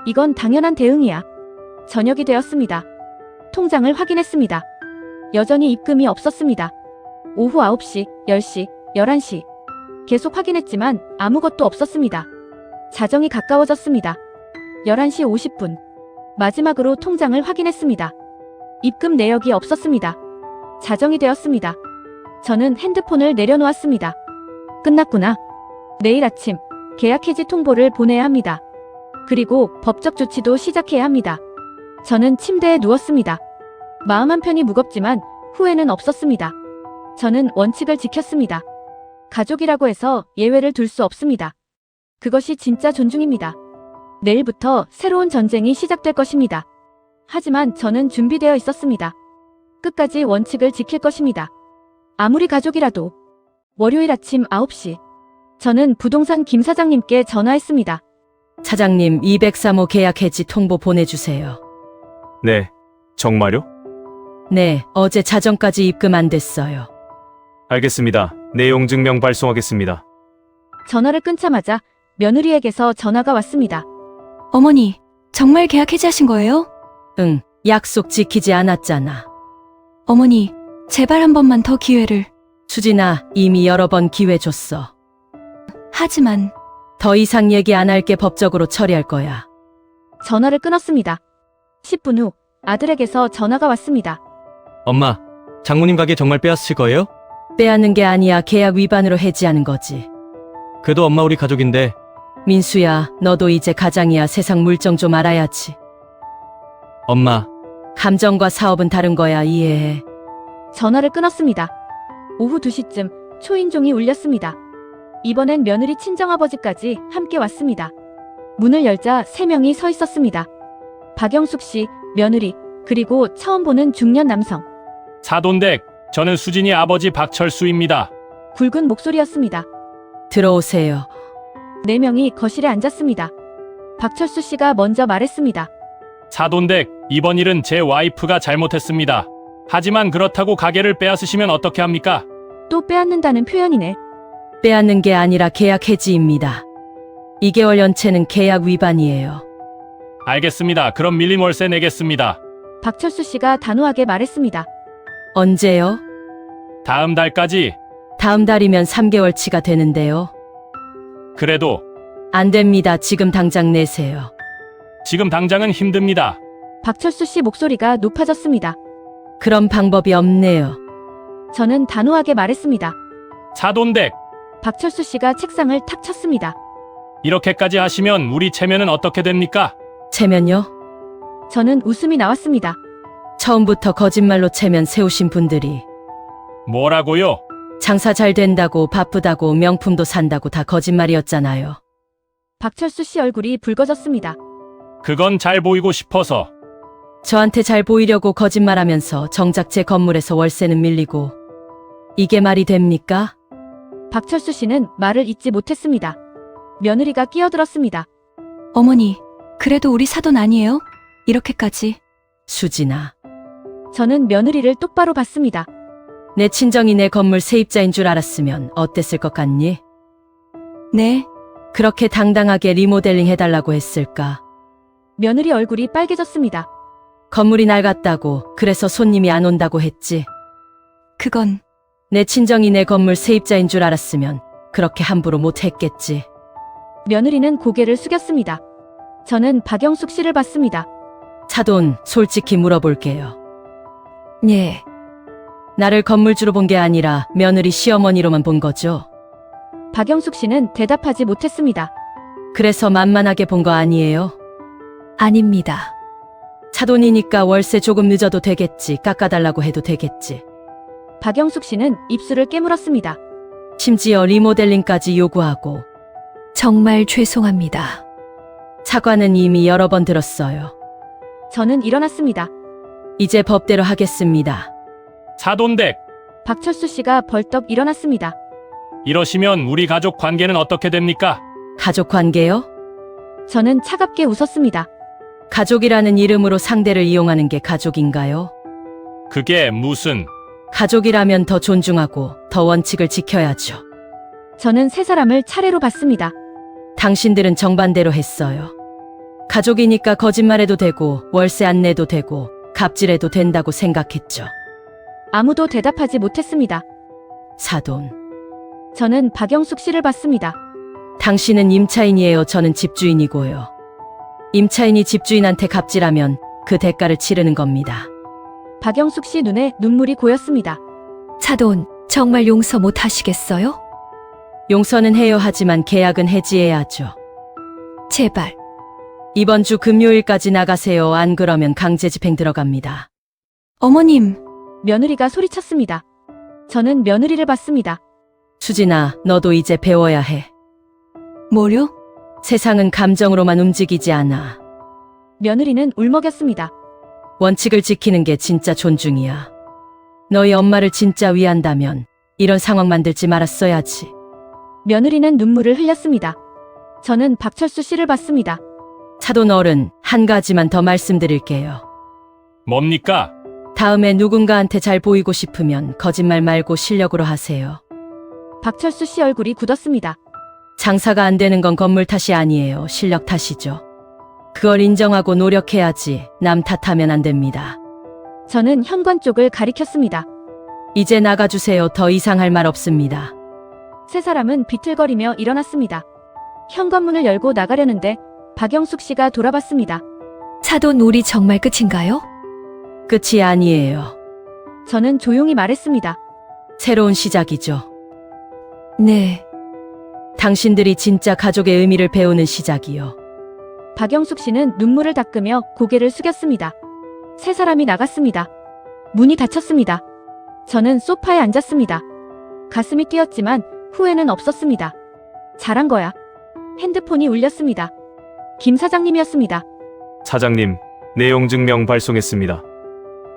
이건 당연한 대응이야. 저녁이 되었습니다. 통장을 확인했습니다. 여전히 입금이 없었습니다. 오후 9시, 10시, 11시. 계속 확인했지만 아무것도 없었습니다. 자정이 가까워졌습니다. 11시 50분. 마지막으로 통장을 확인했습니다. 입금 내역이 없었습니다. 자정이 되었습니다. 저는 핸드폰을 내려놓았습니다. 끝났구나. 내일 아침 계약 해지 통보를 보내야 합니다. 그리고 법적 조치도 시작해야 합니다. 저는 침대에 누웠습니다. 마음 한편이 무겁지만 후회는 없었습니다. 저는 원칙을 지켰습니다. 가족이라고 해서 예외를 둘 수 없습니다. 그것이 진짜 존중입니다. 내일부터 새로운 전쟁이 시작될 것입니다. 하지만 저는 준비되어 있었습니다. 끝까지 원칙을 지킬 것입니다. 아무리 가족이라도. 월요일 아침 9시. 저는 부동산 김 사장님께 전화했습니다. 사장님, 203호 계약 해지 통보 보내주세요. 네, 정말요? 네, 어제 자정까지 입금 안 됐어요. 알겠습니다. 내용 증명 발송하겠습니다. 전화를 끊자마자 며느리에게서 전화가 왔습니다. 어머니, 정말 계약 해지하신 거예요? 응, 약속 지키지 않았잖아. 어머니, 제발 한 번만 더 기회를. 수진아, 이미 여러 번 기회 줬어. 하지만 더 이상 얘기 안 할게. 법적으로 처리할 거야. 전화를 끊었습니다. 10분 후 아들에게서 전화가 왔습니다. 엄마, 장모님 가게 정말 빼앗으실 거예요? 빼앗는 게 아니야. 계약 위반으로 해지하는 거지. 그래도 엄마 우리 가족인데. 민수야, 너도 이제 가장이야. 세상 물정 좀 알아야지. 엄마, 감정과 사업은 다른 거야. 이해해. 전화를 끊었습니다. 오후 2시쯤 초인종이 울렸습니다. 이번엔 며느리 친정아버지까지 함께 왔습니다. 문을 열자 3명이 서 있었습니다. 박영숙 씨, 며느리, 그리고 처음 보는 중년 남성. 사돈댁, 저는 수진이 아버지 박철수입니다. 굵은 목소리였습니다. 들어오세요. 4명이 거실에 앉았습니다. 박철수 씨가 먼저 말했습니다. 사돈댁, 이번 일은 제 와이프가 잘못했습니다. 하지만 그렇다고 가게를 빼앗으시면 어떻게 합니까? 또 빼앗는다는 표현이네. 빼앗는 게 아니라 계약 해지입니다. 2개월 연체는 계약 위반이에요. 알겠습니다. 그럼 밀린 월세 내겠습니다. 박철수 씨가 단호하게 말했습니다. 언제요? 다음 달까지. 다음 달이면 3개월치가 되는데요. 그래도 안 됩니다. 지금 당장 내세요. 지금 당장은 힘듭니다. 박철수 씨 목소리가 높아졌습니다. 그런 방법이 없네요. 저는 단호하게 말했습니다. 사돈댁, 박철수 씨가 책상을 탁 쳤습니다. 이렇게까지 하시면 우리 체면은 어떻게 됩니까? 체면요? 저는 웃음이 나왔습니다. 처음부터 거짓말로 체면 세우신 분들이 뭐라고요? 장사 잘 된다고, 바쁘다고, 명품도 산다고 다 거짓말이었잖아요. 박철수 씨 얼굴이 붉어졌습니다. 그건 잘 보이고 싶어서. 저한테 잘 보이려고 거짓말하면서 정작 제 건물에서 월세는 밀리고. 이게 말이 됩니까? 박철수 씨는 말을 잇지 못했습니다. 며느리가 끼어들었습니다. 어머니, 그래도 우리 사돈 아니에요? 이렇게까지. 수진아, 저는 며느리를 똑바로 봤습니다. 내 친정이 내 건물 세입자인 줄 알았으면 어땠을 것 같니? 네, 그렇게 당당하게 리모델링 해달라고 했을까? 며느리 얼굴이 빨개졌습니다. 건물이 낡았다고, 그래서 손님이 안 온다고 했지. 그건 내 친정이 내 건물 세입자인 줄 알았으면 그렇게 함부로 못 했겠지. 며느리는 고개를 숙였습니다. 저는 박영숙 씨를 봤습니다. 사돈, 솔직히 물어볼게요. 예. 나를 건물주로 본 게 아니라 며느리 시어머니로만 본 거죠? 박영숙 씨는 대답하지 못했습니다. 그래서 만만하게 본 거 아니에요? 아닙니다. 사돈이니까 월세 조금 늦어도 되겠지, 깎아달라고 해도 되겠지. 박영숙 씨는 입술을 깨물었습니다. 심지어 리모델링까지 요구하고. 정말 죄송합니다. 사과는 이미 여러 번 들었어요. 저는 일어났습니다. 이제 법대로 하겠습니다. 사돈댁, 박철수 씨가 벌떡 일어났습니다. 이러시면 우리 가족 관계는 어떻게 됩니까? 가족 관계요? 저는 차갑게 웃었습니다. 가족이라는 이름으로 상대를 이용하는 게 가족인가요? 그게 무슨... 가족이라면 더 존중하고 더 원칙을 지켜야죠. 저는 세 사람을 차례로 봤습니다. 당신들은 정반대로 했어요. 가족이니까 거짓말해도 되고 월세 안 내도 되고 갑질해도 된다고 생각했죠. 아무도 대답하지 못했습니다. 사돈, 저는 박영숙 씨를 봤습니다. 당신은 임차인이에요. 저는 집주인이고요. 임차인이 집주인한테 갑질하면 그 대가를 치르는 겁니다. 박영숙 씨 눈에 눈물이 고였습니다. 사돈, 정말 용서 못 하시겠어요? 용서는 해요. 하지만 계약은 해지해야죠. 제발. 이번 주 금요일까지 나가세요. 안 그러면 강제 집행 들어갑니다. 어머님, 며느리가 소리쳤습니다. 저는 며느리를 봤습니다. 수진아, 너도 이제 배워야 해. 뭐요? 세상은 감정으로만 움직이지 않아. 며느리는 울먹였습니다. 원칙을 지키는 게 진짜 존중이야. 너희 엄마를 진짜 위한다면 이런 상황 만들지 말았어야지. 며느리는 눈물을 흘렸습니다. 저는 박철수 씨를 봤습니다. 사돈 어른, 한 가지만 더 말씀드릴게요. 뭡니까? 다음에 누군가한테 잘 보이고 싶으면 거짓말 말고 실력으로 하세요. 박철수 씨 얼굴이 굳었습니다. 장사가 안 되는 건 건물 탓이 아니에요. 실력 탓이죠. 그걸 인정하고 노력해야지 남 탓하면 안 됩니다. 저는 현관 쪽을 가리켰습니다. 이제 나가주세요. 더 이상 할 말 없습니다. 세 사람은 비틀거리며 일어났습니다. 현관문을 열고 나가려는데 박영숙 씨가 돌아봤습니다. 사돈 우리 정말 끝인가요? 끝이 아니에요. 저는 조용히 말했습니다. 새로운 시작이죠. 네. 당신들이 진짜 가족의 의미를 배우는 시작이요. 박영숙 씨는 눈물을 닦으며 고개를 숙였습니다. 세 사람이 나갔습니다. 문이 닫혔습니다. 저는 소파에 앉았습니다. 가슴이 뛰었지만 후회는 없었습니다. 잘한 거야. 핸드폰이 울렸습니다. 김 사장님이었습니다. 사장님, 내용 증명 발송했습니다.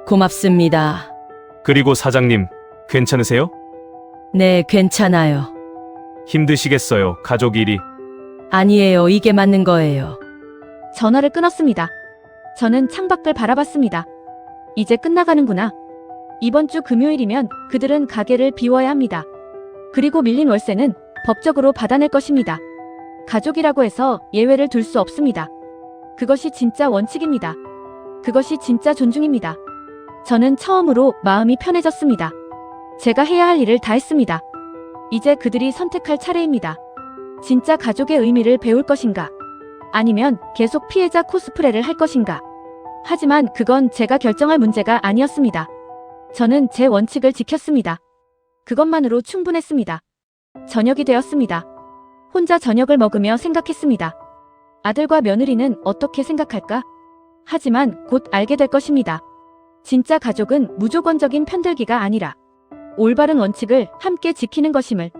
고맙습니다. 그리고 사장님, 괜찮으세요? 네, 괜찮아요. 힘드시겠어요, 가족 일이. 아니에요. 이게 맞는 거예요. 전화를 끊었습니다. 저는 창밖을 바라봤습니다. 이제 끝나가는구나. 이번 주 금요일이면 그들은 가게를 비워야 합니다. 그리고 밀린 월세는 법적으로 받아낼 것입니다. 가족이라고 해서 예외를 둘 수 없습니다. 그것이 진짜 원칙입니다. 그것이 진짜 존중입니다. 저는 처음으로 마음이 편해졌습니다. 제가 해야 할 일을 다 했습니다. 이제 그들이 선택할 차례입니다. 진짜 가족의 의미를 배울 것인가? 아니면 계속 피해자 코스프레를 할 것인가? 하지만 그건 제가 결정할 문제가 아니었습니다. 저는 제 원칙을 지켰습니다. 그것만으로 충분했습니다. 저녁이 되었습니다. 혼자 저녁을 먹으며 생각했습니다. 아들과 며느리는 어떻게 생각할까? 하지만 곧 알게 될 것입니다. 진짜 가족은 무조건적인 편들기가 아니라 올바른 원칙을 함께 지키는 것임을.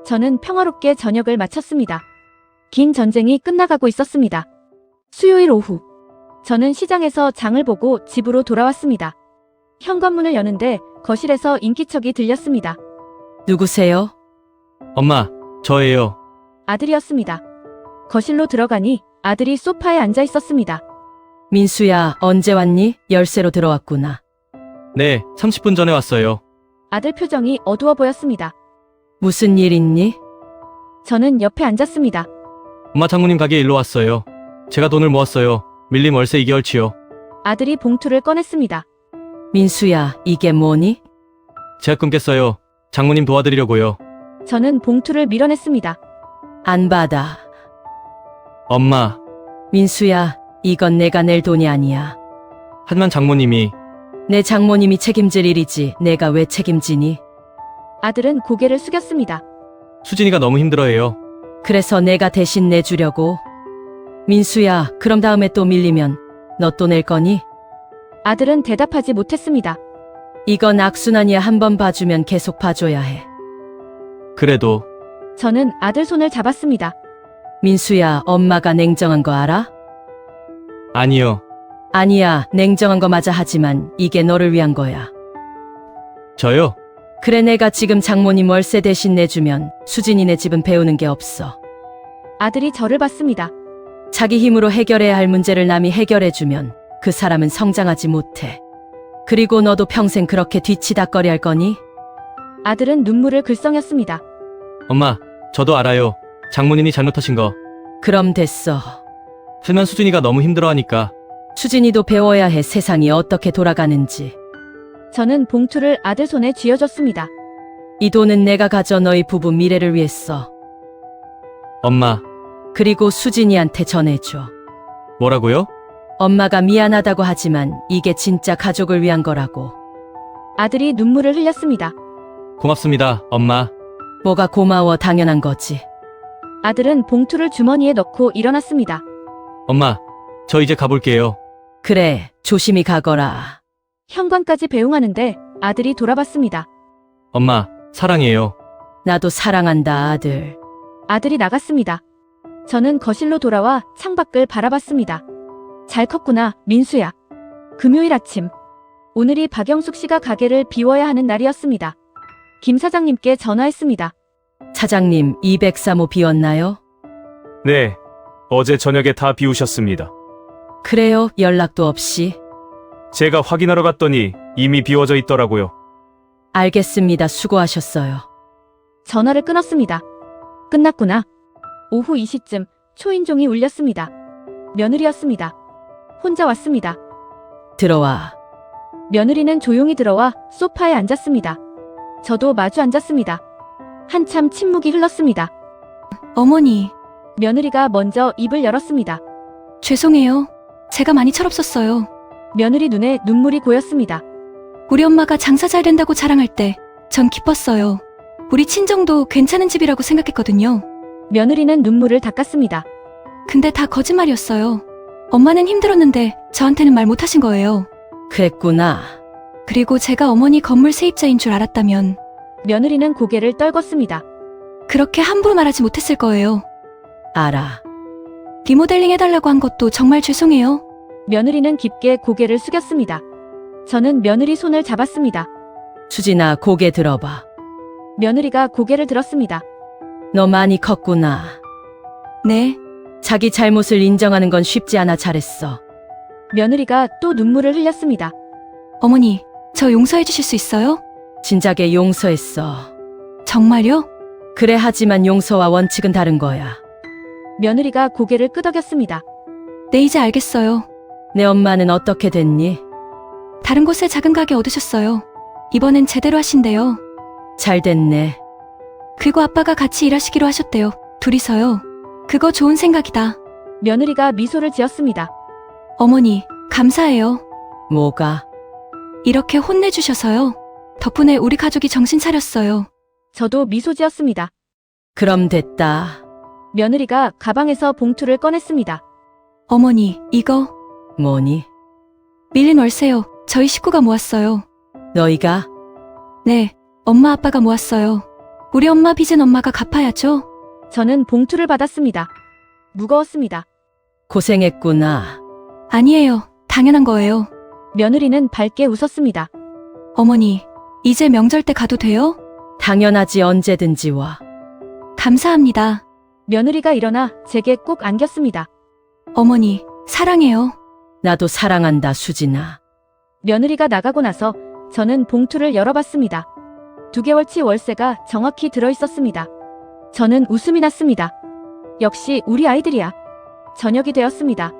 저는 평화롭게 저녁을 마쳤습니다. 긴 전쟁이 끝나가고 있었습니다. 수요일 오후, 저는 시장에서 장을 보고 집으로 돌아왔습니다. 현관문을 여는데 거실에서 인기척이 들렸습니다. 누구세요? 엄마, 저예요. 아들이었습니다. 거실로 들어가니 아들이 소파에 앉아 있었습니다. 민수야, 언제 왔니? 열쇠로 들어왔구나. 네, 30분 전에 왔어요. 아들 표정이 어두워 보였습니다. 무슨 일 있니? 저는 옆에 앉았습니다. 엄마 장모님 가게 일로 왔어요. 제가 돈을 모았어요. 밀린 월세 2개월치요. 아들이 봉투를 꺼냈습니다. 민수야, 이게 뭐니? 제가 끊겠어요. 장모님 도와드리려고요. 저는 봉투를 밀어냈습니다. 안 받아. 엄마, 민수야, 이건 내가 낼 돈이 아니야. 하지만 장모님이 내 장모님이 책임질 일이지 내가 왜 책임지니? 아들은 고개를 숙였습니다. 수진이가 너무 힘들어해요. 그래서 내가 대신 내주려고. 민수야, 그럼 다음에 또 밀리면 너 또 낼 거니? 아들은 대답하지 못했습니다. 이건 악순환이야. 한 번 봐주면 계속 봐줘야 해. 그래도 저는 아들 손을 잡았습니다. 민수야, 엄마가 냉정한 거 알아? 아니요. 아니야, 냉정한 거 맞아. 하지만 이게 너를 위한 거야. 저요? 그래, 내가 지금 장모님 월세 대신 내주면 수진이네 집은 배우는 게 없어. 아들이 저를 봤습니다. 자기 힘으로 해결해야 할 문제를 남이 해결해주면 그 사람은 성장하지 못해. 그리고 너도 평생 그렇게 뒤치다꺼리 할 거니? 아들은 눈물을 글썽였습니다. 엄마, 저도 알아요. 장모님이 잘못하신 거. 그럼 됐어. 하지만 수진이가 너무 힘들어하니까. 수진이도 배워야 해. 세상이 어떻게 돌아가는지. 저는 봉투를 아들 손에 쥐어줬습니다. 이 돈은 내가 가져. 너희 부부 미래를 위해서. 엄마, 그리고 수진이한테 전해줘. 뭐라고요? 엄마가 미안하다고 하지만 이게 진짜 가족을 위한 거라고. 아들이 눈물을 흘렸습니다. 고맙습니다, 엄마. 뭐가 고마워. 당연한 거지. 아들은 봉투를 주머니에 넣고 일어났습니다. 엄마, 저 이제 가볼게요. 그래, 조심히 가거라. 현관까지 배웅하는데 아들이 돌아봤습니다. 엄마, 사랑해요. 나도 사랑한다, 아들. 아들이 나갔습니다. 저는 거실로 돌아와 창밖을 바라봤습니다. 잘 컸구나, 민수야. 금요일 아침. 오늘이 박영숙 씨가 가게를 비워야 하는 날이었습니다. 김 사장님께 전화했습니다. 사장님, 203호 비웠나요? 네, 어제 저녁에 다 비우셨습니다. 그래요, 연락도 없이. 제가 확인하러 갔더니 이미 비워져 있더라고요. 알겠습니다, 수고하셨어요. 전화를 끊었습니다. 끝났구나. 오후 2시쯤 초인종이 울렸습니다. 며느리였습니다. 혼자 왔습니다. 들어와. 며느리는 조용히 들어와 소파에 앉았습니다. 저도 마주 앉았습니다. 한참 침묵이 흘렀습니다. 어머니, 며느리가 먼저 입을 열었습니다. 죄송해요. 제가 많이 철없었어요. 며느리 눈에 눈물이 고였습니다. 우리 엄마가 장사 잘 된다고 자랑할 때 전 기뻤어요. 우리 친정도 괜찮은 집이라고 생각했거든요. 며느리는 눈물을 닦았습니다. 근데 다 거짓말이었어요. 엄마는 힘들었는데 저한테는 말 못하신 거예요. 그랬구나. 그리고 제가 어머니 건물 세입자인 줄 알았다면 며느리는 고개를 떨궜습니다. 그렇게 함부로 말하지 못했을 거예요. 알아. 리모델링 해달라고 한 것도 정말 죄송해요. 며느리는 깊게 고개를 숙였습니다. 저는 며느리 손을 잡았습니다. 수진아, 고개 들어봐. 며느리가 고개를 들었습니다. 너 많이 컸구나. 네, 자기 잘못을 인정하는 건 쉽지 않아. 잘했어. 며느리가 또 눈물을 흘렸습니다. 어머니, 저 용서해 주실 수 있어요? 진작에 용서했어. 정말요? 그래, 하지만 용서와 원칙은 다른 거야. 며느리가 고개를 끄덕였습니다. 네, 이제 알겠어요. 내 엄마는 어떻게 됐니? 다른 곳에 작은 가게 얻으셨어요. 이번엔 제대로 하신대요. 잘 됐네. 그리고 아빠가 같이 일하시기로 하셨대요. 둘이서요. 그거 좋은 생각이다. 며느리가 미소를 지었습니다. 어머니, 감사해요. 뭐가? 이렇게 혼내주셔서요. 덕분에 우리 가족이 정신 차렸어요. 저도 미소 지었습니다. 그럼 됐다. 며느리가 가방에서 봉투를 꺼냈습니다. 어머니, 이거 뭐니? 밀린 월세요. 저희 식구가 모았어요. 너희가? 네, 엄마 아빠가 모았어요. 우리 엄마 빚은 엄마가 갚아야죠. 저는 봉투를 받았습니다. 무거웠습니다. 고생했구나. 아니에요. 당연한 거예요. 며느리는 밝게 웃었습니다. 어머니, 이제 명절 때 가도 돼요? 당연하지, 언제든지 와. 감사합니다. 며느리가 일어나 제게 꼭 안겼습니다. 어머니, 사랑해요. 나도 사랑한다, 수진아. 며느리가 나가고 나서 저는 봉투를 열어봤습니다. 2개월치 월세가 정확히 들어있었습니다. 저는 웃음이 났습니다. 역시 우리 아이들이야. 저녁이 되었습니다.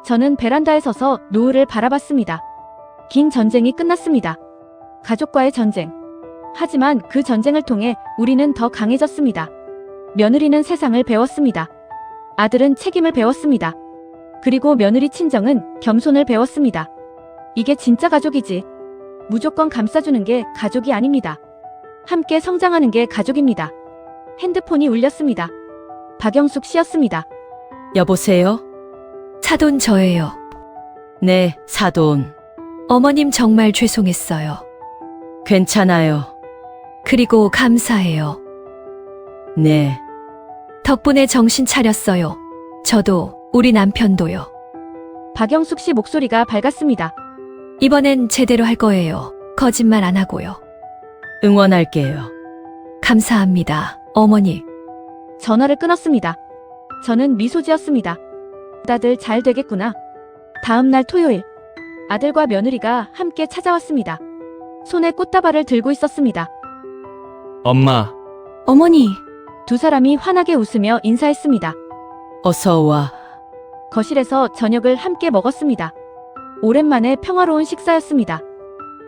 저는 베란다에 서서 노을을 바라봤습니다. 긴 전쟁이 끝났습니다. 가족과의 전쟁. 하지만 그 전쟁을 통해 우리는 더 강해졌습니다. 며느리는 세상을 배웠습니다. 아들은 책임을 배웠습니다. 그리고 며느리 친정은 겸손을 배웠습니다. 이게 진짜 가족이지. 무조건 감싸주는 게 가족이 아닙니다. 함께 성장하는 게 가족입니다. 핸드폰이 울렸습니다. 박영숙 씨였습니다. 여보세요? 사돈 저예요. 네, 사돈. 어머님 정말 죄송했어요. 괜찮아요. 그리고 감사해요. 네. 덕분에 정신 차렸어요. 저도, 우리 남편도요. 박영숙 씨 목소리가 밝았습니다. 이번엔 제대로 할 거예요. 거짓말 안 하고요. 응원할게요. 감사합니다, 어머니. 전화를 끊었습니다. 저는 미소 지었습니다. 다들 잘 되겠구나. 다음 날 토요일, 아들과 며느리가 함께 찾아왔습니다. 손에 꽃다발을 들고 있었습니다. 엄마, 어머니, 두 사람이 환하게 웃으며 인사했습니다. 어서 와. 거실에서 저녁을 함께 먹었습니다. 오랜만에 평화로운 식사였습니다.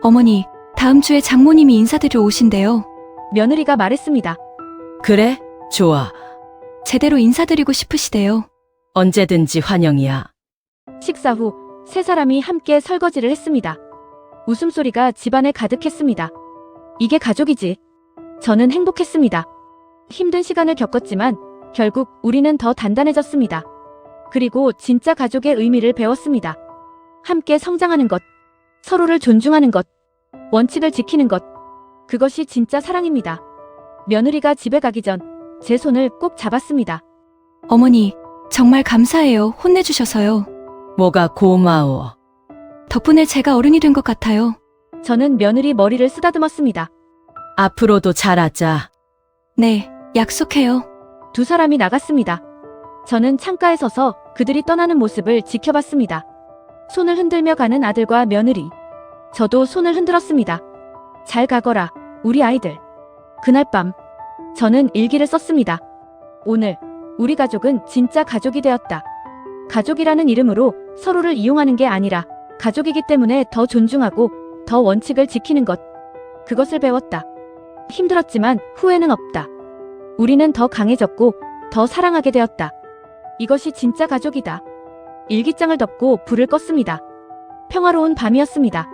어머니, 다음 주에 장모님이 인사드리러 오신대요. 며느리가 말했습니다. 그래? 좋아. 제대로 인사드리고 싶으시대요. 언제든지 환영이야. 식사 후 세 사람이 함께 설거지를 했습니다. 웃음소리가 집안에 가득했습니다. 이게 가족이지. 저는 행복했습니다. 힘든 시간을 겪었지만 결국 우리는 더 단단해졌습니다. 그리고 진짜 가족의 의미를 배웠습니다. 함께 성장하는 것, 서로를 존중하는 것, 원칙을 지키는 것, 그것이 진짜 사랑입니다. 며느리가 집에 가기 전 제 손을 꼭 잡았습니다. 어머니, 정말 감사해요. 혼내주셔서요. 뭐가 고마워. 덕분에 제가 어른이 된 것 같아요. 저는 며느리 머리를 쓰다듬었습니다. 앞으로도 잘하자. 네, 약속해요. 두 사람이 나갔습니다. 저는 창가에 서서 그들이 떠나는 모습을 지켜봤습니다. 손을 흔들며 가는 아들과 며느리. 저도 손을 흔들었습니다. 잘 가거라, 우리 아이들. 그날 밤, 저는 일기를 썼습니다. 오늘, 우리 가족은 진짜 가족이 되었다. 가족이라는 이름으로 서로를 이용하는 게 아니라 가족이기 때문에 더 존중하고 더 원칙을 지키는 것. 그것을 배웠다. 힘들었지만 후회는 없다. 우리는 더 강해졌고 더 사랑하게 되었다. 이것이 진짜 가족이다. 일기장을 덮고 불을 껐습니다. 평화로운 밤이었습니다.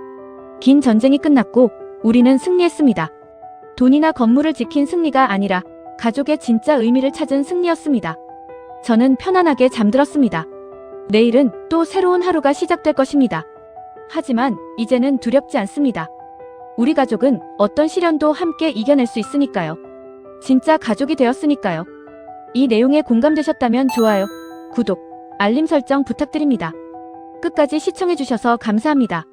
긴 전쟁이 끝났고 우리는 승리했습니다. 돈이나 건물을 지킨 승리가 아니라 가족의 진짜 의미를 찾은 승리였습니다. 저는 편안하게 잠들었습니다. 내일은 또 새로운 하루가 시작될 것입니다. 하지만 이제는 두렵지 않습니다. 우리 가족은 어떤 시련도 함께 이겨낼 수 있으니까요. 진짜 가족이 되었으니까요. 이 내용에 공감되셨다면 좋아요, 구독, 알림 설정 부탁드립니다. 끝까지 시청해주셔서 감사합니다.